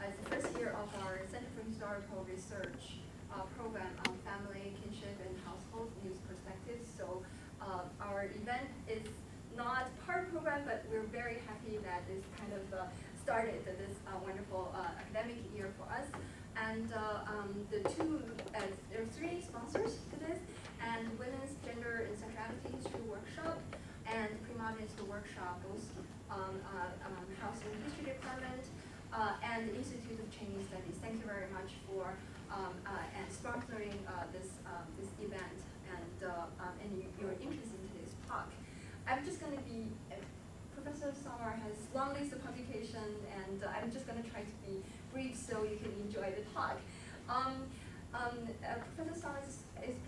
It's the first year of our Center for Historical Research program on family, kinship, and household news perspectives. So our event is not part program, but we're very happy that this kind of started this wonderful academic year for us. And there are three sponsors to this, and Women's Gender and Sexuality History Workshop and Pre-Modernist Workshop, both House and History Department, and the Institute of Chinese Studies. Thank you very much for and sponsoring this event and your interest in today's talk. I'm just going to be, Professor Sommer has long list of publications, and I'm just going to try to be brief so you can enjoy the talk. Professor Sommer is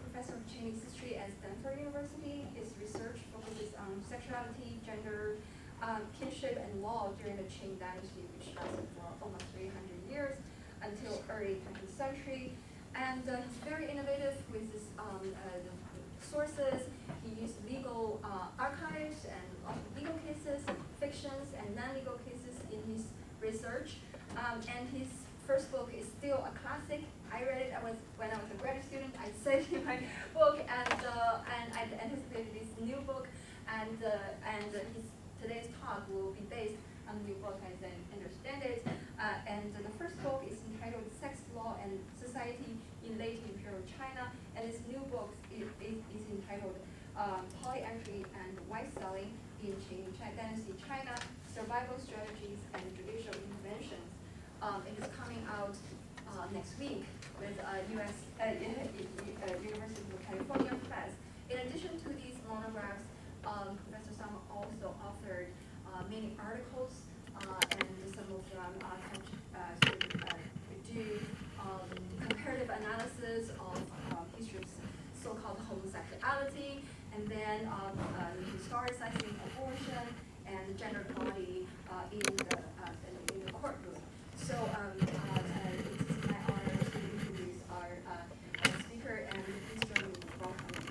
Professor of Chinese History at Stanford University. His research focuses on sexuality, gender, kinship, and law during the Qing Dynasty, which lasted for almost 300 years until early 20th century. And he's very innovative with his sources. He used legal archives and legal cases, fictions, and non-legal cases in his research. And his first book is still a classic. I read it when I was a graduate student. I cited in my book, and I anticipated this new book. And today's talk will be based on the new book as I understand it. And the first book is entitled Sex, Law, and Society in Late Imperial China. And this new book is entitled Polyandry and Wife Selling in Qing Dynasty China, Survival Strategies and Judicial Interventions. It is coming out next week with University of California Press. In addition to these monographs, Professor Sommer also authored many articles, and some of them do comparative analysis of history of so-called homosexuality, and then historicizing abortion and gender equality in the courtroom. So it's my honor to introduce our speaker, and please join me in welcoming.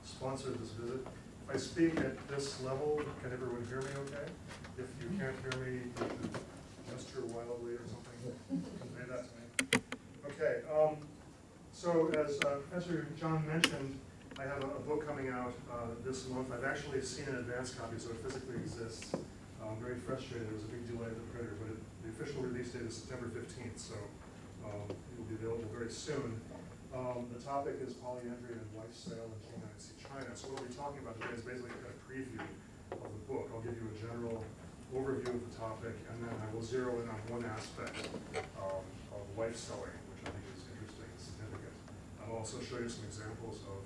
Sponsored this visit. If I speak at this level, can everyone hear me okay? If you can't hear me, you should gesture wildly or something. Convey that to me. Okay, so as Professor John mentioned, I have a book coming out this month. I've actually seen an advance copy, so it physically exists. I'm very frustrated. There was a big delay at the printer, but the official release date is September 15th, so it will be available very soon. The topic is polyandry and wife sale in Qing Dynasty China. So what we'll be talking about today is basically a kind of preview of the book. I'll give you a general overview of the topic, and then I will zero in on one aspect of wife selling, which I think is interesting and significant. I'll also show you some examples of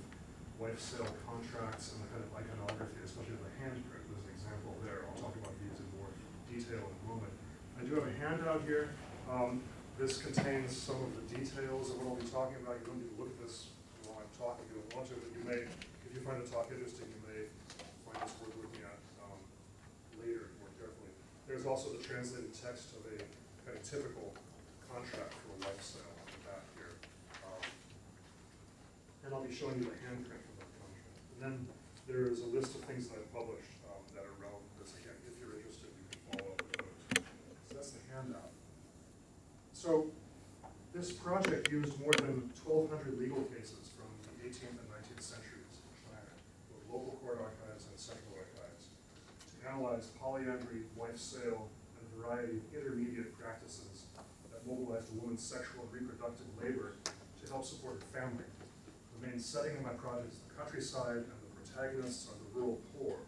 wife sale contracts and the kind of iconography, especially the handprint. There's an example there. I'll talk about these in more detail in a moment. I do have a handout here. This contains some of the details of what I'll be talking about. You don't need to look at this while I'm talking. You don't want to, but you may, if you find the talk interesting, you may find this worth looking at later more carefully. There's also the translated text of a kind of typical contract for a wife sale on the back here. And I'll be showing you the handprint from that contract. And then there is a list of things that I've published that are relevant to this. Again, if you're interested, you can follow up with those. So that's the handout. So this project used more than 1,200 legal cases from the 18th and 19th centuries in China, with local court archives and central archives, to analyze polyandry, wife sale, and a variety of intermediate practices that mobilized a woman's sexual and reproductive labor to help support her family. The main setting of my project is the countryside, and the protagonists are the rural poor.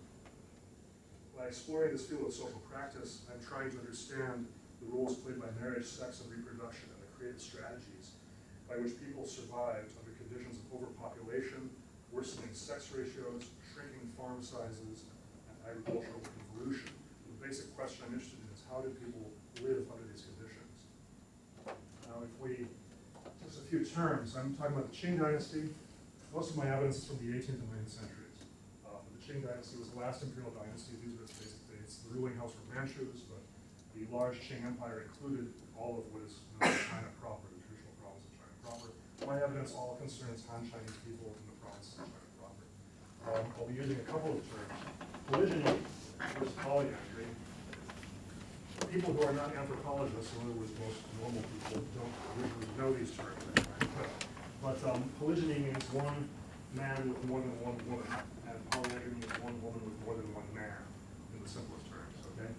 By exploring this field of social practice, I'm trying to understand the roles played by marriage, sex, and reproduction, and the creative strategies by which people survived under conditions of overpopulation, worsening sex ratios, shrinking farm sizes, and agricultural convolution. The basic question I'm interested in is how did people live under these conditions? Now, if we, just a few terms, I'm talking about the Qing Dynasty. Most of my evidence is from the 18th and 19th centuries. The Qing Dynasty was the last imperial dynasty. These are its basic dates. The ruling house were Manchus, but the large Qing Empire included all of what is known as China proper, the traditional province of China proper. my evidence all concerns Han Chinese people in the province of China proper. I'll be using a couple of terms. Polygyny versus polyandry. People who are not anthropologists, in other words, most normal people, don't usually know these terms. But polygyny means one man with more than one woman, and polyandry means one woman with more than one man, in the simplest terms, okay?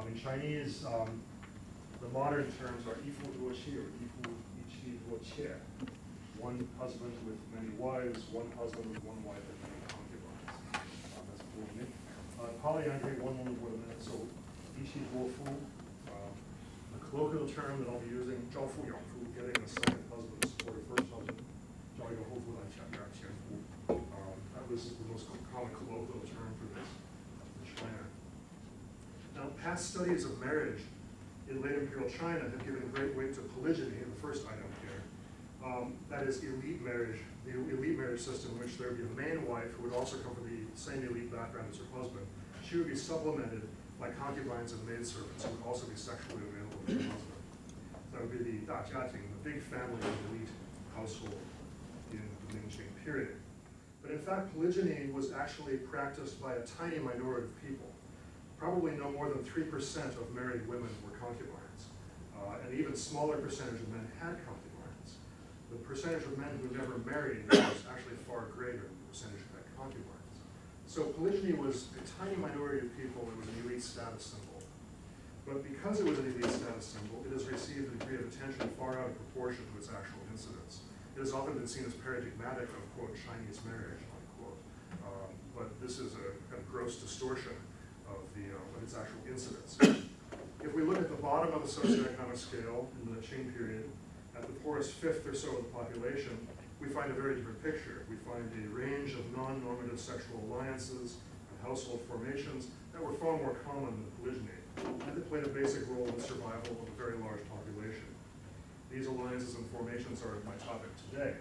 In Chinese, the modern terms are 一夫多妻 or 一夫一妻多妾. One husband with many wives, one husband with one wife and many concubines. That's polygyny. Polyandry, one woman with a man, so 一妻多夫. The colloquial term that I'll be using, 招夫养夫, getting a second husband to support a first husband. 招一个后夫来抢前夫. That was the most common colloquial term for this in China. Now, past studies of marriage in late imperial China have given great weight to polygyny in the first item here. That is elite marriage, the elite marriage system in which there would be a main wife who would also come from the same elite background as her husband. She would be supplemented by concubines and maidservants who would also be sexually available to her husband. That would be the 大家庭, the big family of elite household in the Ming Qing period. But in fact, polygyny was actually practiced by a tiny minority of people. Probably no more than 3% of married women were concubines. An even smaller percentage of men had concubines. The percentage of men who never married was actually far greater than the percentage who had concubines. So polygyny was a tiny minority of people. It was an elite status symbol. But because it was an elite status symbol, it has received a degree of attention far out of proportion to its actual incidence. It has often been seen as paradigmatic of, quote, Chinese marriage, unquote. But this is a kind of gross distortion of its actual incidence. If we look at the bottom of the socioeconomic scale in the Qing period, at the poorest fifth or so of the population, we find a very different picture. We find a range of non-normative sexual alliances and household formations that were far more common than polygyny, and that played a basic role in the survival of a very large population. These alliances and formations are my topic today.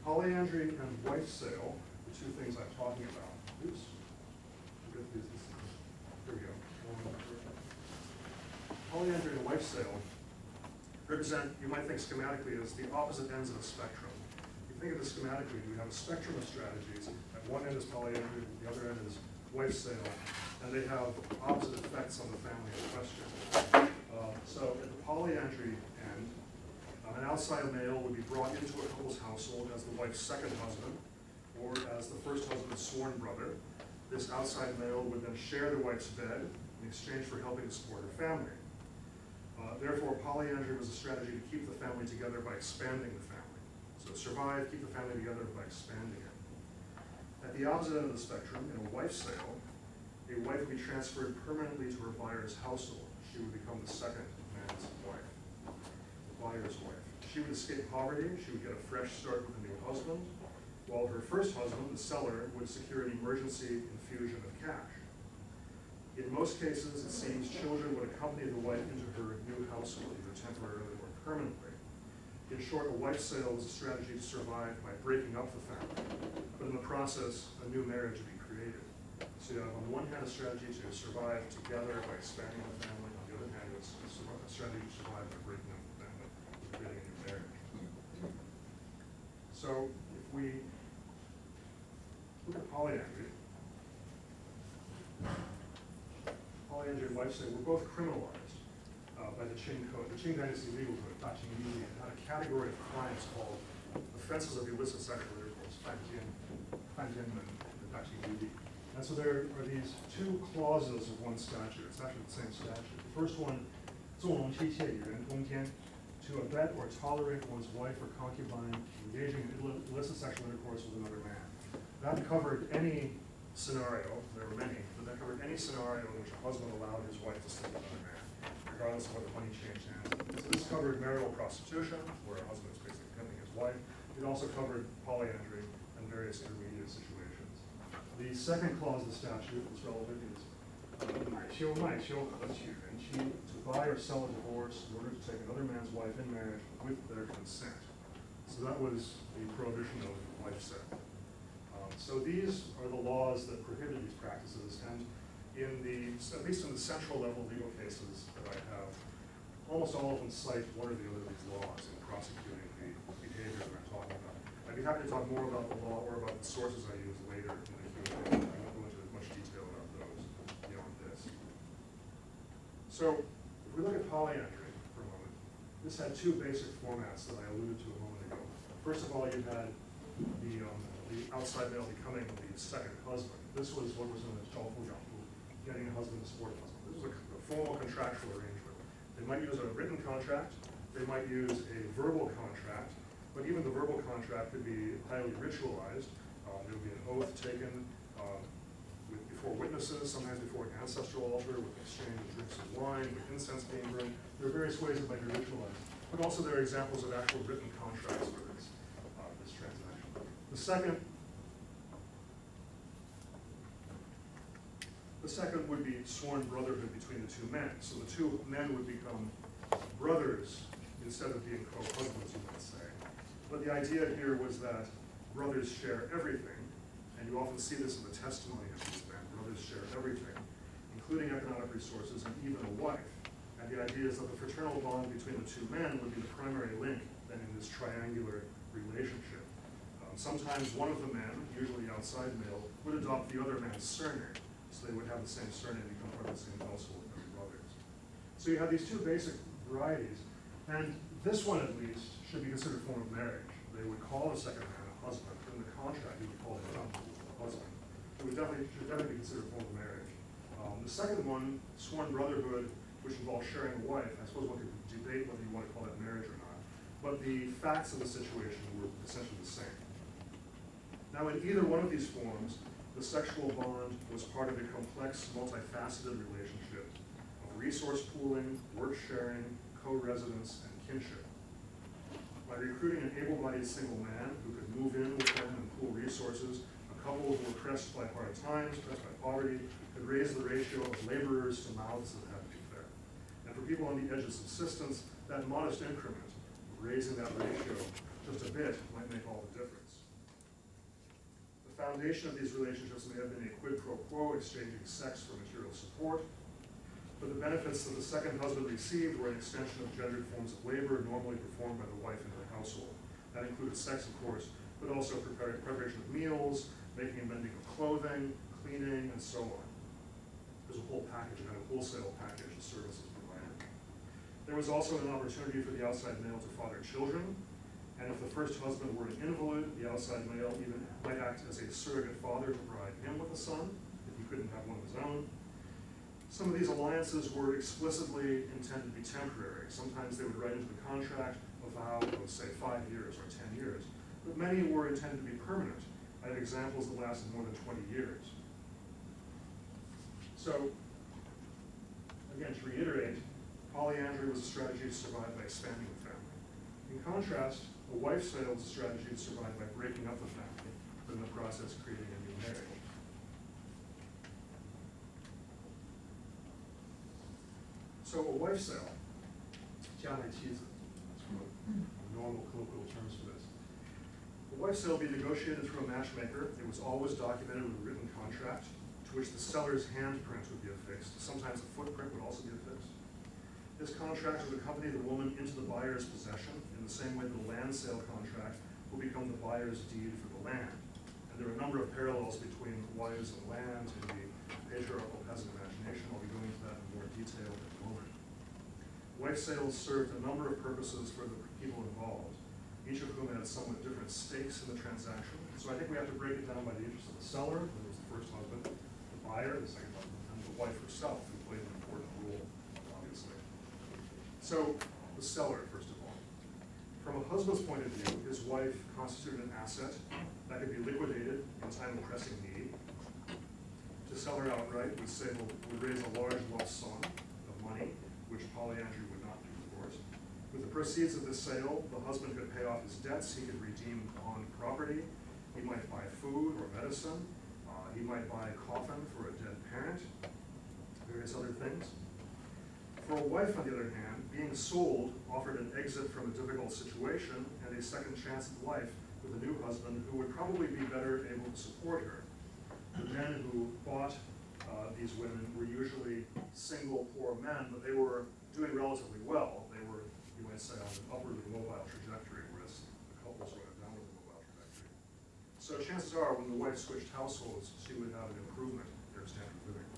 Polyandry and wife sale, the two things I'm talking about. Oops. Here we go. Polyandry and wife sale represent, you might think schematically, as the opposite ends of a spectrum. If you think of this schematically, we have a spectrum of strategies. At one end is polyandry, the other end is wife sale, and they have opposite effects on the family in question. So at the polyandry end, an outside male would be brought into a couple's household as the wife's second husband, or as the first husband's sworn brother. This outside male would then share the wife's bed in exchange for helping to support her family. Therefore, polyandry was a strategy to keep the family together by expanding the family. So survive, keep the family together by expanding it. At the opposite end of the spectrum, in a wife sale, a wife would be transferred permanently to her buyer's household. She would become the second man's wife, the buyer's wife. She would escape poverty, she would get a fresh start with a new husband, while her first husband, the seller, would secure an emergency infusion of cash. In most cases, it seems children would accompany the wife into her new household, either temporarily or permanently. In short, a wife sale was a strategy to survive by breaking up the family, but in the process, a new marriage would be created. So you have, on one hand, a strategy to survive together by expanding the family, on the other hand, it's a strategy to survive by breaking up the family and creating a new marriage. So if we look at polyandry, polyandry and wife sale were both criminalized by the Qing Code. The Qing Dynasty legal code, Da Qing Yu, had a category of crimes called offenses of illicit sexual intercourse, Fanjian and Da Qing Yu. And so there are these two clauses of one statute. It's actually the same statute. The first one, 纵容妻妾与人通奸, to abet or tolerate one's wife or concubine engaging in illicit sexual intercourse with another man. That covered any scenario, there were many, but that covered any scenario in which a husband allowed his wife to sleep with another man, regardless of whether money changed hands. So this covered marital prostitution, where a husband is basically pimping his wife. It also covered polyandry and various intermediate situations. The second clause of the statute that's relevant is 买修卖修和娶人妻, to buy or sell a divorce in order to take another man's wife in marriage with their consent. So that was the prohibition of wife sale. So these are the laws that prohibit these practices, and in the, at least in the central level legal cases that I have, almost all of them cite one or the other of these laws in prosecuting the behavior that I'm talking about. I'd be happy to talk more about the law or about the sources I use later in the Q&A. I won't go into as much detail about those beyond this. So, if we look at polyandry for a moment, this had two basic formats that I alluded to a moment ago. First of all, you had the outside male becoming the second husband. This was what was known as getting a husband to support a husband. This was a formal contractual arrangement. They might use a written contract, they might use a verbal contract, but even the verbal contract could be highly ritualized. There would be an oath taken before witnesses, sometimes before an ancestral altar, with exchange of drinks of wine, with incense being burned. There are various ways it might be ritualized. But also there are examples of actual written contracts for this transaction. The second would be sworn brotherhood between the two men. So the two men would become brothers instead of being co-husbands, you might say. But the idea here was that brothers share everything, and you often see this in the testimony of these men. Brothers share everything, including economic resources and even a wife. And the idea is that the fraternal bond between the two men would be the primary link then in this triangular relationship. Sometimes one of the men, usually the outside male, would adopt the other man's surname. So they would have the same surname, become part of the same household as brothers. So you have these two basic varieties, and this one at least should be considered a form of marriage. They would call a second man a husband. In the contract, you would call him a husband. It should definitely be considered a form of marriage. The second one, sworn brotherhood, which involves sharing a wife, I suppose one could debate whether you want to call that marriage or not, but the facts of the situation were essentially the same. Now in either one of these forms, the sexual bond was part of a complex, multifaceted relationship of resource pooling, work sharing, co-residence, and kinship. By recruiting an able-bodied single man who could move in with them and pool resources, a couple who were pressed by hard times, pressed by poverty, could raise the ratio of laborers to mouths that had to be fed. And for people on the edge of subsistence, that modest increment of raising that ratio just a bit might make all the difference. The foundation of these relationships may have been a quid pro quo, exchanging sex for material support, but the benefits that the second husband received were an extension of gendered forms of labor normally performed by the wife in her household. That included sex, of course, but also preparation of meals, making and mending of clothing, cleaning, and so on. There's a whole package, a kind of wholesale package of services provided. There was also an opportunity for the outside male to father children, and if the first husband were an invalid, the outside male even might act as a surrogate father to provide him with a son, if he couldn't have one of his own. Some of these alliances were explicitly intended to be temporary. Sometimes they would write into the contract a vow of, say, 5 years or 10 years. But many were intended to be permanent. I have examples that lasted more than 20 years. So, again, to reiterate, polyandry was a strategy to survive by expanding the family. In contrast, a wife sale is a strategy to survive by breaking up the family, but in the process creating a new marriage. So a wife sale, 家内妻子, that's from normal colloquial terms for this. A wife sale would be negotiated through a matchmaker. It was always documented with a written contract, to which the seller's handprint would be affixed. Sometimes a footprint would also be affixed. This contract would accompany the woman into the buyer's possession in the same way that a land sale contract will become the buyer's deed for the land. And there are a number of parallels between wives and land in the patriarchal peasant imagination. I'll be going into that in more detail in a moment. Wife sales served a number of purposes for the people involved, each of whom had somewhat different stakes in the transaction. So I think we have to break it down by the interest of the seller, who was the first husband, the buyer, the second husband, and the wife herself, who played an important role, obviously. So, the seller, first of all. From a husband's point of view, his wife constituted an asset that could be liquidated in time of pressing need. To sell her outright would raise a large lump sum of money, which polyandry would not do, of course. With the proceeds of this sale, the husband could pay off his debts, he could redeem pawned property, he might buy food or medicine, he might buy a coffin for a dead parent, various other things. For a wife, on the other hand, being sold offered an exit from a difficult situation and a second chance at life with a new husband who would probably be better able to support her. The men who bought these women were usually single, poor men, but they were doing relatively well. They were, you might say, on an upwardly mobile trajectory, whereas the couples were on a downwardly mobile trajectory. So chances are, when the wife switched households, she would have an improvement in their standard of living.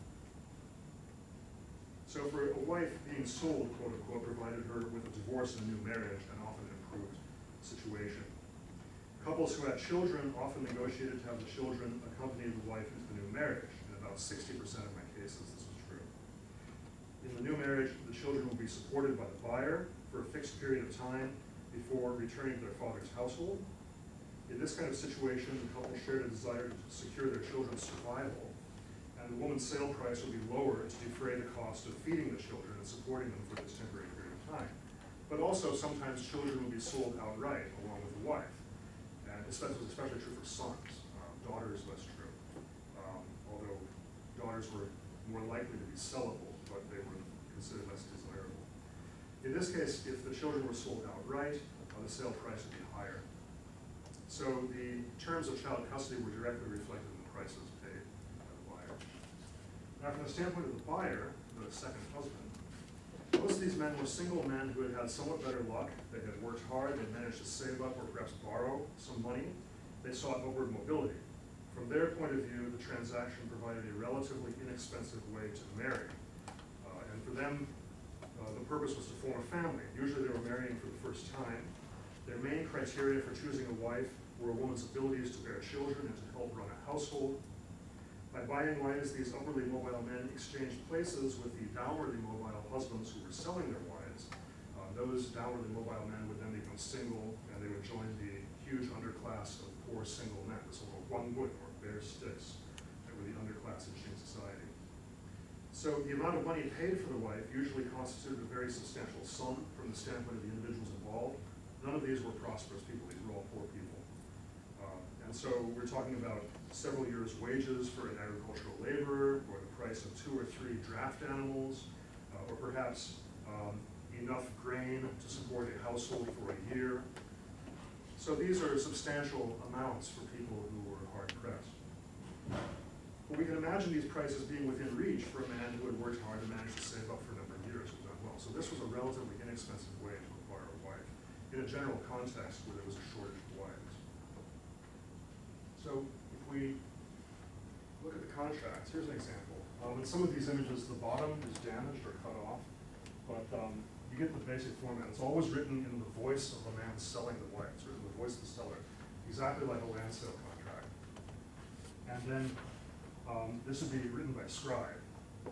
So for a wife, being sold, quote unquote, provided her with a divorce and a new marriage, and often an improved situation. Couples who had children often negotiated to have the children accompany the wife into the new marriage. In about 60% of my cases, this was true. In the new marriage, the children will be supported by the buyer for a fixed period of time before returning to their father's household. In this kind of situation, the couple shared a desire to secure their children's survival, and the woman's sale price would be lower to defray the cost of feeding the children and supporting them for this temporary period of time. But also, sometimes children would be sold outright along with the wife. And this was especially true for sons. Daughters, less true. Although daughters were more likely to be sellable, but they were considered less desirable. In this case, if the children were sold outright, the sale price would be higher. So the terms of child custody were directly reflected in the prices paid by the buyer. Now, from the standpoint of the buyer, the second husband, most of these men were single men who had had somewhat better luck. They had worked hard, they managed to save up or perhaps borrow some money. They sought upward mobility. From their point of view, the transaction provided a relatively inexpensive way to marry. And for them, the purpose was to form a family. Usually they were marrying for the first time. Their main criteria for choosing a wife were a woman's abilities to bear children and to help run a household. By buying wives, these upwardly mobile men exchanged places with the downwardly mobile husbands who were selling their wives. Those downwardly mobile men would then become single, and they would join the huge underclass of poor single men, the so-called one wood or bare sticks that were the underclass in Qing society. So the amount of money paid for the wife usually constituted a very substantial sum from the standpoint of the individuals involved. None of these were prosperous people, these were all poor people. And so we're talking about several years' wages for an agricultural laborer, or the price of 2 or 3 draft animals, or perhaps enough grain to support a household for a year. So these are substantial amounts for people who were hard-pressed. But we can imagine these prices being within reach for a man who had worked hard and managed to save up for a number of years and done well. So this was a relatively inexpensive way to acquire a wife in a general context where there was a shortage of wives. So if we look at the contracts, here's an example. In some of these images, the bottom is damaged or cut off, but you get the basic format. It's always written in the voice of the man selling the wife. It's written in the voice of the seller, exactly like a land sale contract. And then this would be written by a scribe.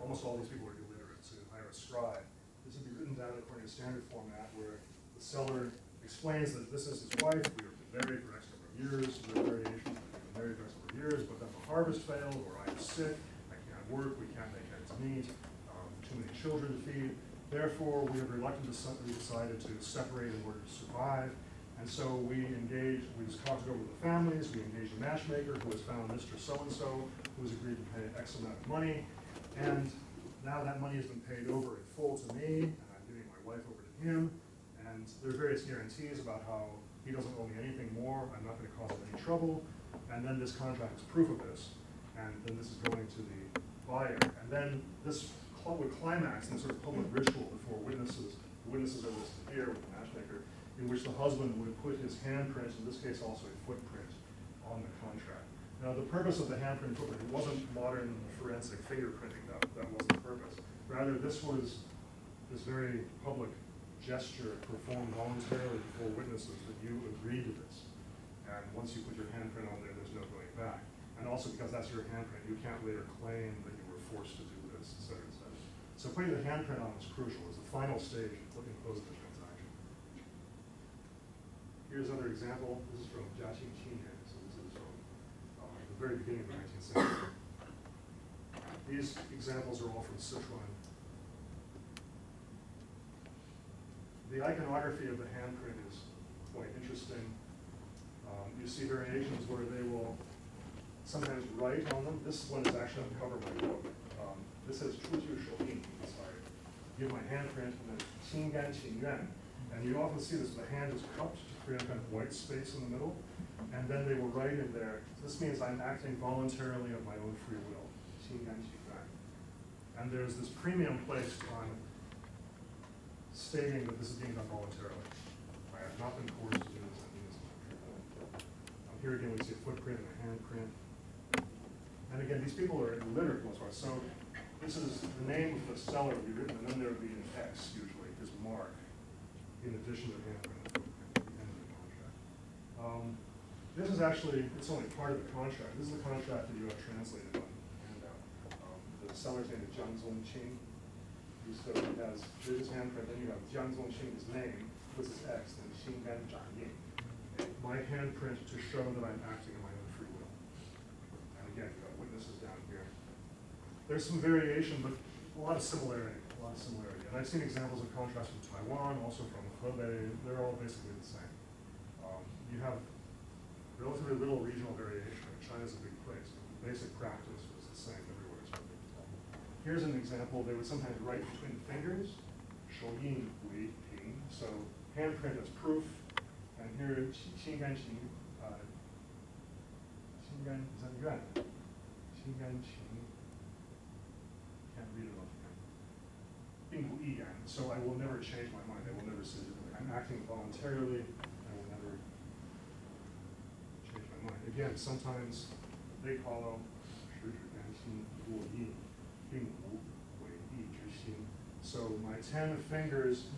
Almost all these people are illiterate, so you hire a scribe. This would be written down according to standard format, where the seller explains that this is his wife, we were married for X number of years, there are variations, we've been married for X number of years, but then the harvest failed, or I'm sick, I can't work, we can't make ends meet, too many children to feed. Therefore, we have reluctantly decided to separate in order to survive. And so we talked over the families, we engaged a matchmaker who has found Mr. So-and-so, who has agreed to pay X amount of money. And now that money has been paid over in full to me, and I'm giving my wife over to him. And there are various guarantees about how he doesn't owe me anything more, I'm not going to cause him any trouble. And then this contract is proof of this. And then this is going to the buyer. And then this would climax in a sort of public ritual before witnesses. The witnesses are listed here with the matchmaker, in which the husband would put his handprint, in this case also a footprint, on the contract. Now the purpose of the handprint footprint, it wasn't modern forensic fingerprinting, that wasn't the purpose. Rather, this was this very public gesture performed voluntarily before witnesses that you agreed to this. And once you put your handprint on there, there's no going back. And also because that's your handprint, you can't later claim that you were forced to do this, et cetera, et cetera. So putting the handprint on is crucial. It's the final stage of flipping close the transaction. Here's another example. This is from Qing China. So this is from the very beginning of the 19th century. These examples are all from Sichuan. The iconography of the handprint is quite interesting. You see variations where they will sometimes write on them. This one is actually on the cover of my book. This says "Chu Ju Shou Yin." So I give my handprint and then "Qing Gan Qing Yuan." And you often see this, the hand is cupped to create a kind of white space in the middle. And then they will write in there, this means I'm acting voluntarily of my own free will. Qing Gan Qing Yuan. And there's this premium placed on stating that this is being done voluntarily. I have not been coerced to do this. I mean this. Here again, we see a footprint and a handprint. And again, these people are illiterate for the most part. So this is the name of the seller would be written, and then there would be an X usually, his mark, in addition to the handprint and footprint at the end of the contract. This is actually, it's only part of the contract. This is the contract that you have translated on the handout. The seller's name is Jiang Zongqing. So he has his handprint, then you have Jiang Zongqing's name, with his X, then Qing Dynasty. My handprint to show that I'm acting on my own free will. And again, you've got witnesses down here. There's some variation, but a lot of similarity, And I've seen examples of contracts from Taiwan, also from Hebei. They're all basically the same. You have relatively little regional variation. China's a big place, but the basic practice was the same everywhere. Here's an example. They would sometimes write between the fingers, 手印为凭. So handprint as proof. And here, 心甘情, 心甘, is that yuan? 心甘情, can't read it off again. 并不毅然, so I will never change my mind. I will never say that I'm acting voluntarily. I will never change my mind. Again, sometimes they follow 十指甘心过印, 并无违意之心. So my 10 fingers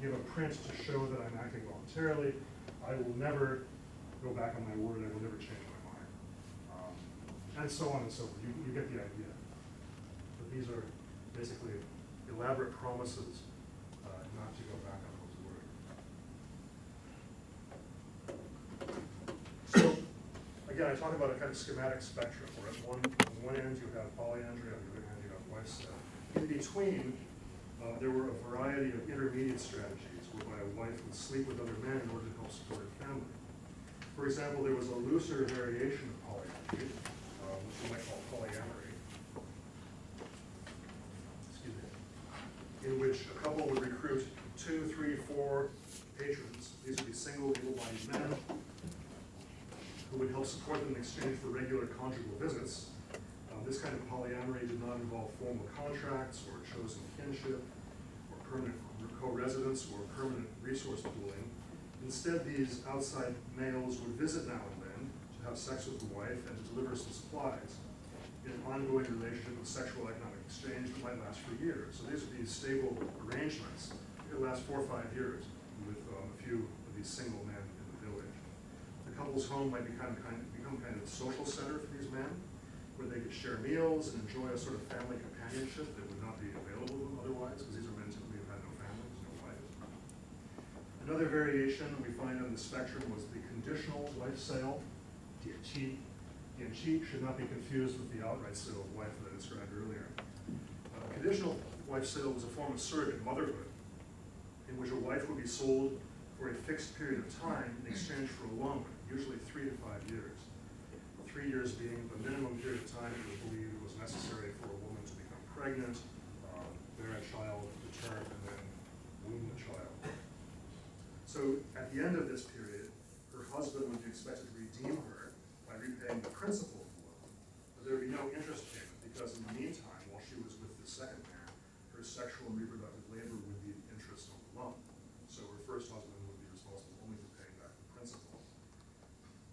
give a print to show that I'm acting voluntarily. I will never go back on my word. I will never change my mind. And so on and so forth. You get the idea. But these are basically elaborate promises not to go back on those words. So, again, I talk about a kind of schematic spectrum, where on one end you have polyandry, on the other hand you have lifestyle. In between, there were a variety of intermediate strategies whereby a wife would sleep with other men in order to help support her family. For example, there was a looser variation of polyandry, which we might call polyamory, in which a couple would recruit 2, 3, 4 patrons. These would be single, able-bodied men who would help support them in exchange for regular conjugal visits. This kind of polyamory did not involve formal contracts or chosen kinship or permanent co-residence or permanent resource pooling. Instead, these outside males would visit now and then to have sex with the wife and to deliver some supplies in an ongoing relationship of sexual economic exchange that might last for years. So these would be stable arrangements. It would last 4 or 5 years with a few of these single men in the village. The couple's home might become kind of a social center for these men, where they could share meals and enjoy a sort of family companionship that would not be available to them otherwise, because these are men typically who had no families, no wives. Another variation we find on the spectrum was the conditional wife sale, 点妻. 点妻 should not be confused with the outright sale of wife that I described earlier. Conditional wife sale was a form of surrogate motherhood, in which a wife would be sold for a fixed period of time in exchange for a loan, usually 3 to 5 years. 3 years being the minimum period of time it was believed was necessary for a woman to become pregnant, bear a child, return, and then wean the child. So at the end of this period, her husband would be expected to redeem her by repaying the principal of the loan, but there would be no interest payment, because in the meantime, while she was with the second man, her sexual and reproductive labor would be the interest on the loan. So her first husband would be responsible only for paying back the principal.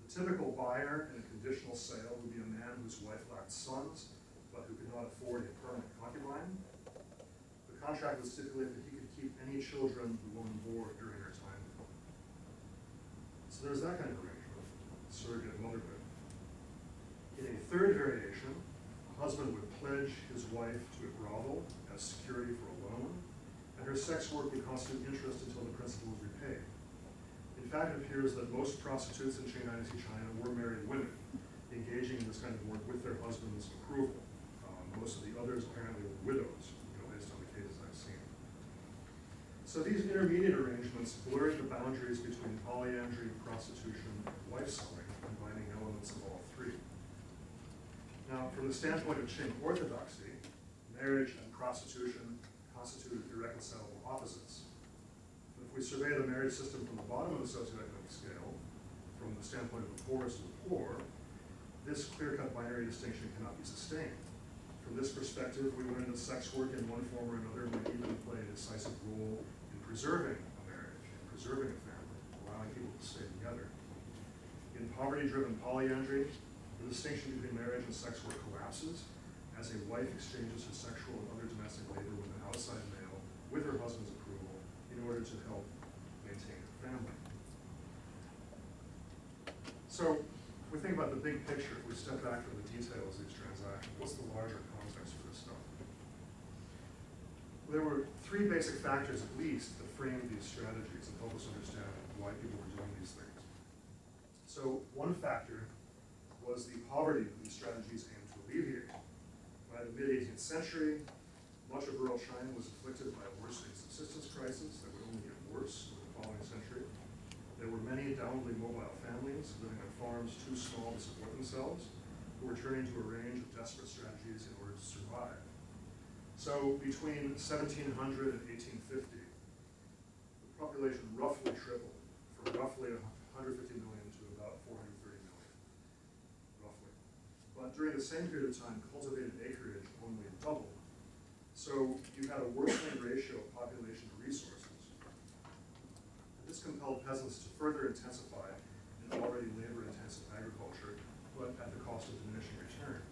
The typical buyer in a conditional sale would be a man whose wife lacked sons, but who could not afford a permanent concubine. The contract would stipulate that he could keep any children the woman bore during her time with him. So there's that kind of arrangement, surrogate motherhood. In a third variation, a husband would pledge his wife to a brothel as security for a loan, and her sex work would constitute interest until the principal was repaid. In fact, it appears that most prostitutes in Qing Dynasty China were married women, engaging in this kind of work with their husband's approval. Most of the others apparently were widows, based on the cases I've seen. So these intermediate arrangements blurred the boundaries between polyandry, prostitution, and wife selling, combining elements of all three. Now, from the standpoint of Qing orthodoxy, marriage and prostitution constituted irreconcilable opposites. But if we survey the marriage system from the bottom of the socioeconomic scale, from the standpoint of the poorest of the poor, this clear-cut binary distinction cannot be sustained. From this perspective, we learn that sex work in one form or another might even play a decisive role in preserving a marriage, in preserving a family, allowing people to stay together. In poverty-driven polyandry, the distinction between marriage and sex work collapses as a wife exchanges her sexual and other domestic labor with an outside male with her husband's approval in order to help maintain her family. So, if we think about the big picture, if we step back from the details of these transactions, what's the larger context for this stuff? There were three basic factors, at least, that framed these strategies and help us understand why people were doing these things. So, one factor was the poverty that these strategies aimed to alleviate. By the mid-18th century, much of rural China was afflicted by a worsening subsistence crisis that would only get worse in the following century. There were many downwardly mobile families living on farms too small to support themselves, who were turning to a range of desperate strategies in order to survive. So between 1700 and 1850, the population roughly tripled from roughly 150 million to about 430 million, roughly. But during the same period of time, cultivated acreage only doubled. So you had a worsening ratio of population to resources. This compelled peasants to further intensify an already labor-intensive agriculture, but at the cost of diminishing returns.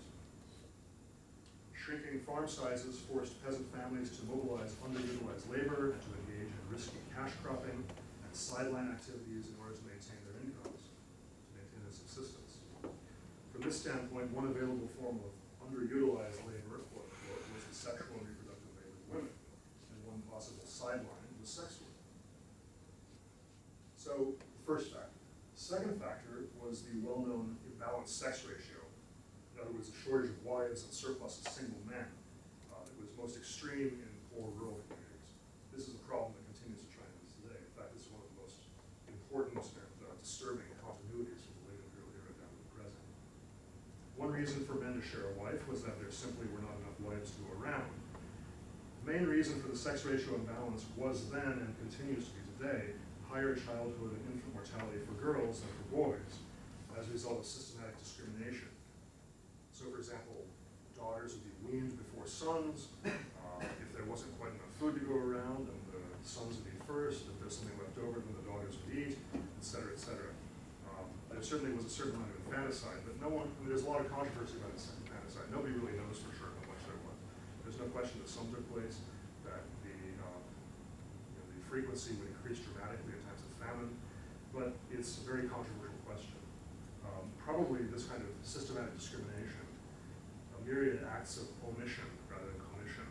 Shrinking farm sizes forced peasant families to mobilize underutilized labor and to engage in risky cash cropping and sideline activities in order to maintain their incomes, to maintain their subsistence. From this standpoint, one available form of underutilized labor, quote unquote, was the sexual and reproductive labor of women, and one possible sideline was sex work. So, the first factor. The second factor was the well-known imbalanced sex ratio. In other words, a shortage of wives and surplus of single men that was most extreme in poor rural communities. This is a problem that continues in China today. In fact, this is one of the most important and disturbing continuities from the late imperial era down to the present. One reason for men to share a wife was that there simply were not enough wives to go around. The main reason for the sex ratio imbalance was then, and continues to be today, higher childhood and infant mortality for girls than for boys as a result of systematic discrimination. So, for example, daughters would be weaned before sons. If there wasn't quite enough food to go around, then the sons would eat first. If there's something left over, then the daughters would eat, et cetera, et cetera. There certainly was a certain amount of infanticide, but no one, I mean, there's a lot of controversy about infanticide. Nobody really knows for sure how much there was. There's no question that some took place, that the frequency would increase dramatically in times of famine, but it's a very controversial question. Probably this kind of systematic discrimination, a myriad acts of omission rather than commission,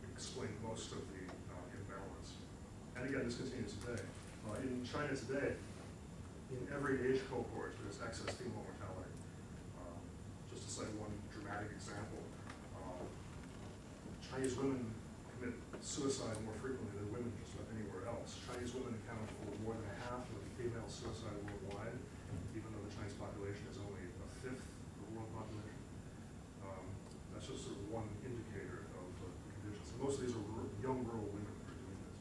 explain most of the imbalance. And again, this continues today. In China today, in every age cohort, there's excess female mortality. Just to cite one dramatic example, Chinese women commit suicide more frequently than women just about anywhere else. Chinese women account for more than half of female suicide worldwide, even though the Chinese population is only a fifth of the world population. That's just sort of one indicator of the conditions. And most of these are young rural women who are doing this.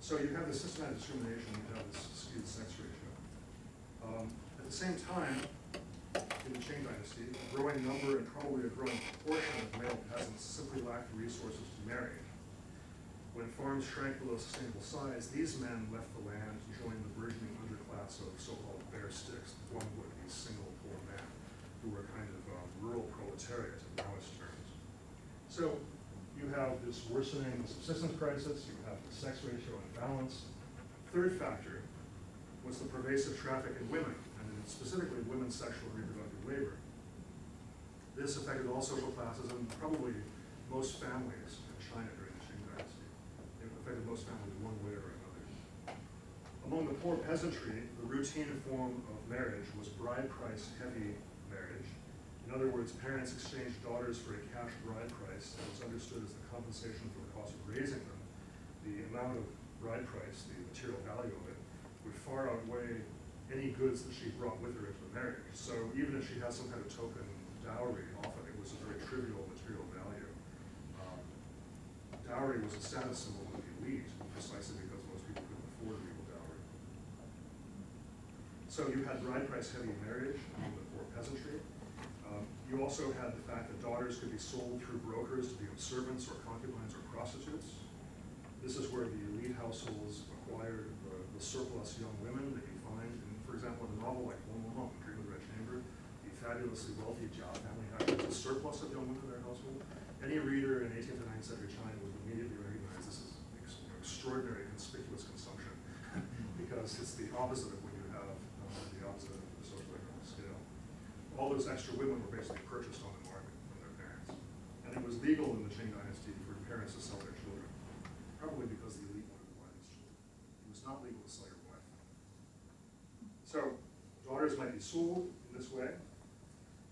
So you have this systematic discrimination, you have this skewed sex ratio. At the same time, in the Qing Dynasty, a growing number and probably a growing proportion of male peasants simply lacked the resources to marry. When farms shrank below sustainable size, these men left the land to join the burgeoning underclass of so-called bare sticks, one would be single poor men, who were kind of rural proletariat in Maoist terms. So you have this worsening subsistence crisis, you have the sex ratio imbalance. Third factor was the pervasive traffic in women, and specifically women's sexual and reproductive labor. This affected all social classes and probably most families in China during the Qing Dynasty. It affected most families one way or another. Among the poor peasantry, the routine form of marriage was bride price heavy marriage. In other words, parents exchanged daughters for a cash bride price that was understood as the compensation for the cost of raising them. The amount of bride price, the material value of it, would far outweigh any goods that she brought with her into the marriage. So even if she had some kind of token dowry, often it was a very trivial material value. Dowry was a status symbol of the elite, precisely because most people couldn't afford real dowry. So you had bride price heavy marriage among the poor peasantry. You also had the fact that daughters could be sold through brokers to become servants or concubines or prostitutes. This is where the elite households acquired the surplus young women that you find in, for example, in a novel like Dream of the Red Chamber. The fabulously wealthy Jia family actually has a surplus of young women in their household. Any reader in 18th to 9th century China would immediately recognize this is extraordinary conspicuous consumption because it's the opposite of what you have, the opposite of the socioeconomic scale. All those extra women were basically purchased on the market from their parents. And it was legal in the Qing Dynasty for parents to sell their children, probably because the elite wanted to buy these children. It was not legal to sell your wife. So, daughters might be sold in this way.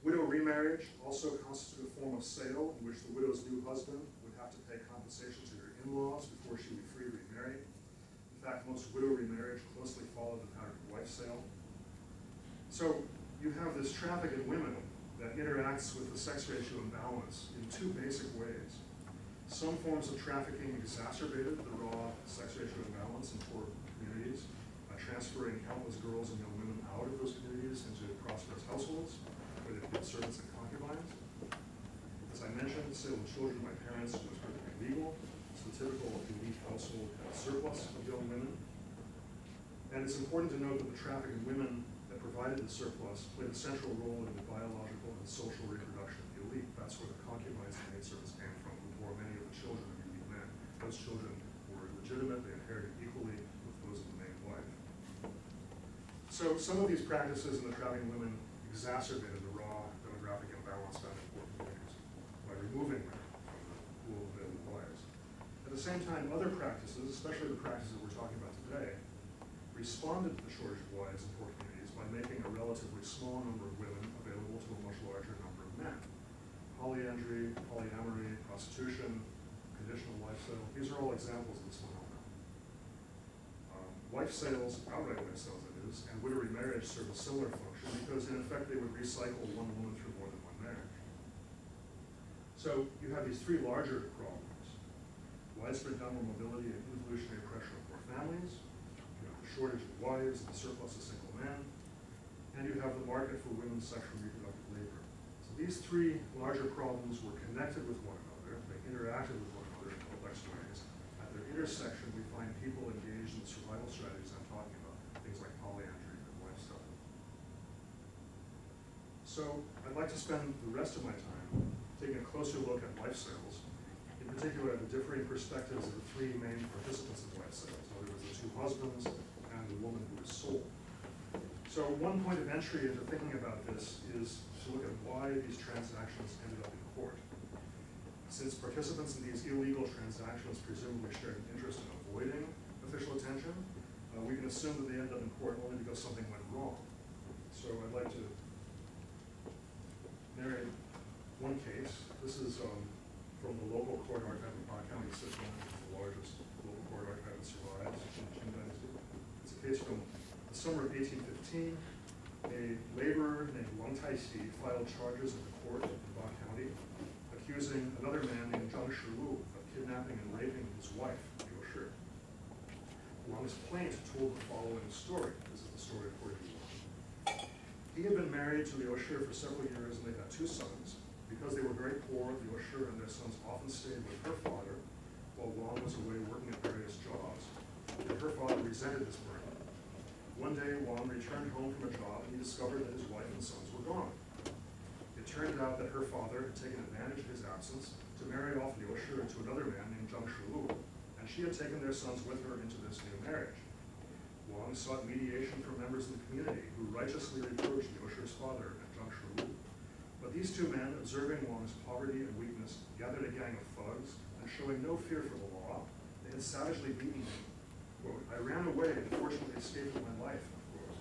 Widow remarriage also constituted a form of sale in which the widow's new husband would have to pay compensation to her in-laws before she would be free to remarry. In fact, most widow remarriage closely followed the pattern of wife sale. So you have this traffic in women that interacts with the sex ratio imbalance in two basic ways. Some forms of trafficking exacerbated the raw sex ratio imbalance in poor communities, transferring countless girls and young women out of those communities into prosperous households, where they became servants and concubines. As I mentioned, the sale of children by parents was perfectly legal, so the typical elite household had a surplus of young women. And it's important to note that the traffic in women that provided the surplus played a central role in the biological and social reproduction of the elite. That's where the concubines and maidservants came from, who bore many of the children of the elite men. Those children were legitimate, they inherited equally with those of the main wife. So some of these practices in the trafficking women exacerbated the raw demographic imbalance found in poor communities by removing women from the pool of available wives. At the same time, other practices, especially the practices we're talking about today, responded to the shortage of wives in poor communities by making a relatively small number of women available to a much larger number of men. Polyandry, polyamory, prostitution, conditional wife sale, these are all examples of this phenomenon. Wife sales, outright wife sales that is, and widow remarriage serve a similar function because in effect they would recycle one woman through more than one marriage. So you have these three larger problems: widespread downward mobility and evolutionary pressure on poor families, you have the shortage of wives and the surplus of single men, and you have the market for women's sexual and reproductive labor. So these three larger problems were connected with one another, they interacted with one another in complex ways. At their intersection, we find people engaged in the survival strategies I'm talking about, things like polyandry and lifestyle. So I'd like to spend the rest of my time taking a closer look at wife sales, in particular at the differing perspectives of the three main participants in wife sales. In other words, the two husbands and the woman who is sold. So one point of entry into thinking about this is to look at why these transactions ended up in court. Since participants in these illegal transactions presumably shared an interest in avoiding official attention, we can assume that they ended up in court only because something went wrong. So I'd like to narrate one case. This is from the local court archive of County System, which is the largest local court archive that survives in the Qing Dynasty. It's a case from the summer of 1815. A laborer named Wang Taixi filed charges at the court in Ba County, accusing another man named Zhang Shilu of kidnapping and raping his wife, Liu Shi. Wang's plaint told the following story. This is the story according to Wang. He had been married to Liu Shi for several years, and they had two sons. Because they were very poor, Liu Shi and their sons often stayed with her father while Wang was away working at various jobs. And her father resented this burden. One day, Wang returned home from a job and he discovered that his wife and sons were gone. It turned out that her father had taken advantage of his absence to marry off Liu Shi to another man named Zhang Shilu, and she had taken their sons with her into this new marriage. Wang sought mediation from members of the community who righteously reproached Liu Shi's father and Zhang Shilu. But these two men, observing Wang's poverty and weakness, gathered a gang of thugs, and showing no fear for the law, they had savagely beaten him. Quote, "I ran away and fortunately escaped with my life," unquote.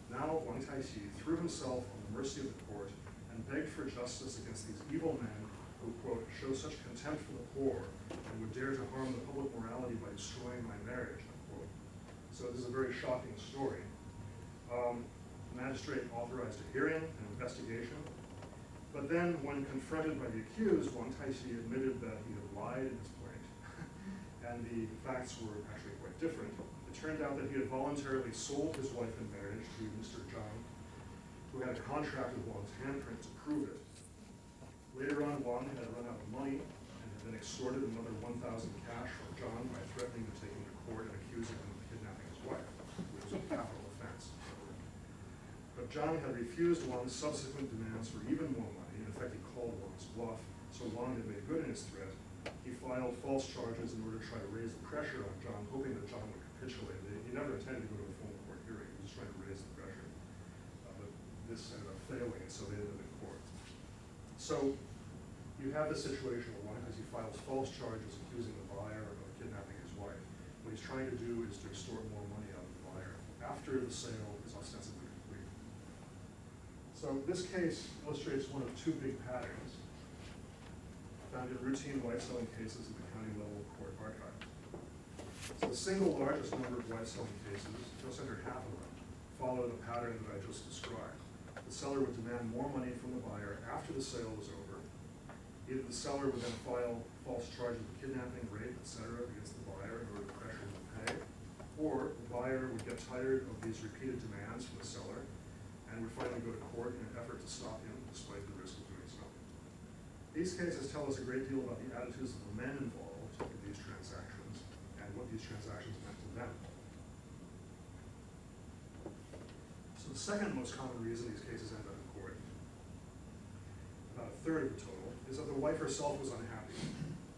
Now Wang Taixi threw himself on the mercy of the court and begged for justice against these evil men who, quote, "show such contempt for the poor and would dare to harm the public morality by destroying my marriage," unquote. So this is a very shocking story. The magistrate authorized a hearing and investigation. But then, when confronted by the accused, Wang Taixi admitted that he had lied in his plaint, and the facts were actually quite different. It turned out that he had voluntarily sold his wife in marriage to Mr. Zhang, who had a contract with Wang's handprint to prove it. Later on, Wang had run out of money and had been extorted another 1,000 cash from John by threatening to take him to court and accusing him of kidnapping his wife, which was a capital offense. But John had refused Wang's subsequent demands for even more money. In fact, he called Wang's bluff, so Wang had made good in his threat. He filed false charges in order to try to raise the pressure on John, hoping that John would capitulate. He never intended to go to a full court hearing. He was just trying to raise the pressure. But this ended up failing, and so they ended up in court. So you have this situation where Wang, as he files false charges accusing the buyer of kidnapping his wife, what he's trying to do is to extort more money out of the buyer after the sale is ostensibly complete. So this case illustrates one of two big patterns found in routine wife-selling cases in the county level court archive. So the single largest number of wife-selling cases, just under half of them, follow the pattern that I just described. The seller would demand more money from the buyer after the sale was over. Either the seller would then file false charges of kidnapping, rape, etc. against the buyer in order to pressure him to pay, or the buyer would get tired of these repeated demands from the seller and would finally go to court in an effort to stop him despite the risk of doing so. These cases tell us a great deal about the attitudes of the men involved in these transactions and what these transactions meant to them. So the second most common reason these cases end up in court, about a third of the total, is that the wife herself was unhappy,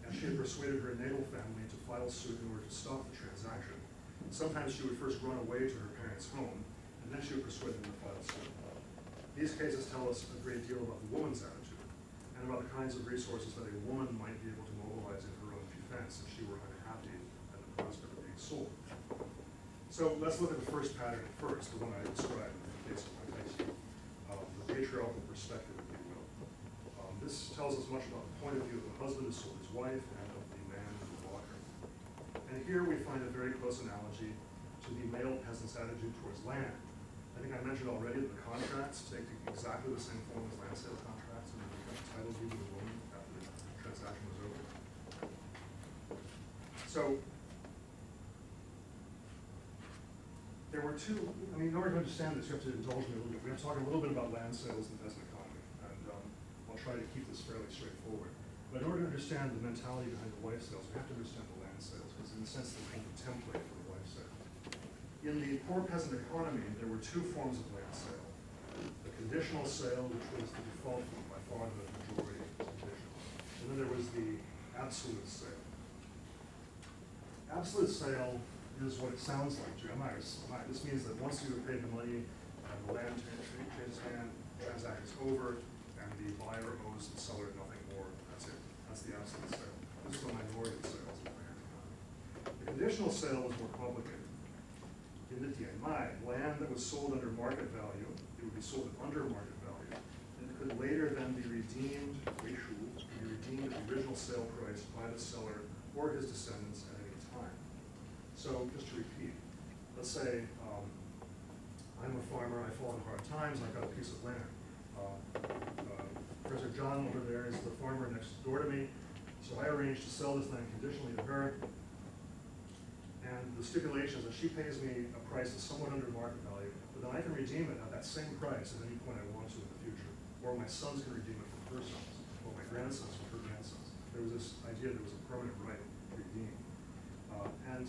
and she had persuaded her natal family to file suit in order to stop the transaction. Sometimes she would first run away to her parents' home, and then she would persuade them to file suit. These cases tell us a great deal about the woman's attitude, and about the kinds of resources that a woman might be able to mobilize in her own defense if she were unhappy at the prospect of being sold. So let's look at the first pattern first, the one I described in the case of my case, the patriarchal perspective, if you will. This tells us much about the point of view of the husband who sold his wife and of the man who bought her. And here we find a very close analogy to the male peasant's attitude towards land. I think I mentioned already that the contracts take exactly the same form as land sale contracts, and they become title deed to the woman after the transaction was over. So there were two, in order to understand this, you have to indulge me a little bit. We have to talk a little bit about land sales and the peasant economy, and I'll try to keep this fairly straightforward. But in order to understand the mentality behind the wife sales, we have to understand the land sales, because in a sense they're kind of a template for the wife sale. In the poor peasant economy, there were two forms of land sale. The conditional sale, which was the default form, by far the majority was conditional. And then there was the absolute sale. Absolute sale is what it sounds like to you. This means that once you have paid the money, the land changes hand, transaction's over, and the buyer owes the seller nothing more. That's it. That's the absolute sale. This is the minority of sales in the land economy. The conditional sale was more complicated. In the Dianmai, land that was sold under market value, it would be sold at under market value, and it could later then be redeemed, at the original sale price by the seller or his descendants at any time. So just to repeat, let's say I'm a farmer, I fall in hard times, I've got a piece of land. Professor John over there is the farmer next door to me, so I arrange to sell this land conditionally to her. And the stipulation is that she pays me a price that's somewhat under market value, but then I can redeem it at that same price at any point I want to in the future. Or my sons can redeem it from her sons, or my grandsons from her grandsons. There was this idea there was a permanent right to redeem. And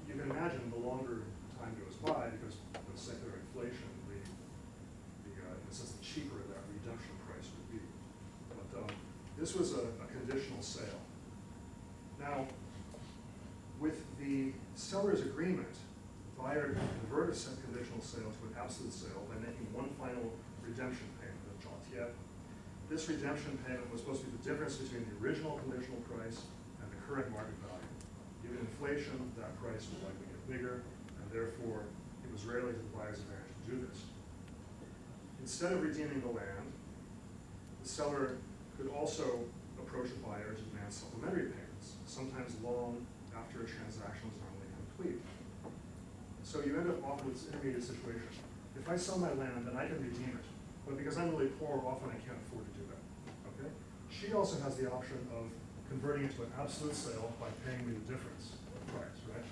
you can imagine the longer time goes by, because with secular inflation, in a sense, the cheaper that redemption price would be. But this was a conditional sale. Now, with the seller's agreement, the buyer can convert a conditional sale to an absolute sale by making one final redemption payment, a jatiet. This redemption payment was supposed to be the difference between the original conditional price and the current market value. Given inflation, that price would likely get bigger, and therefore it was rarely to the buyer's advantage to do this. Instead of redeeming the land, the seller could also approach a buyer to demand supplementary payments, sometimes long after a transaction was normally complete. So you end up often with this intermediate situation. If I sell my land, then I can redeem it. But because I'm really poor, often I can't afford to do that. Okay? She also has the option of converting it to an absolute sale by paying me the difference of price, right?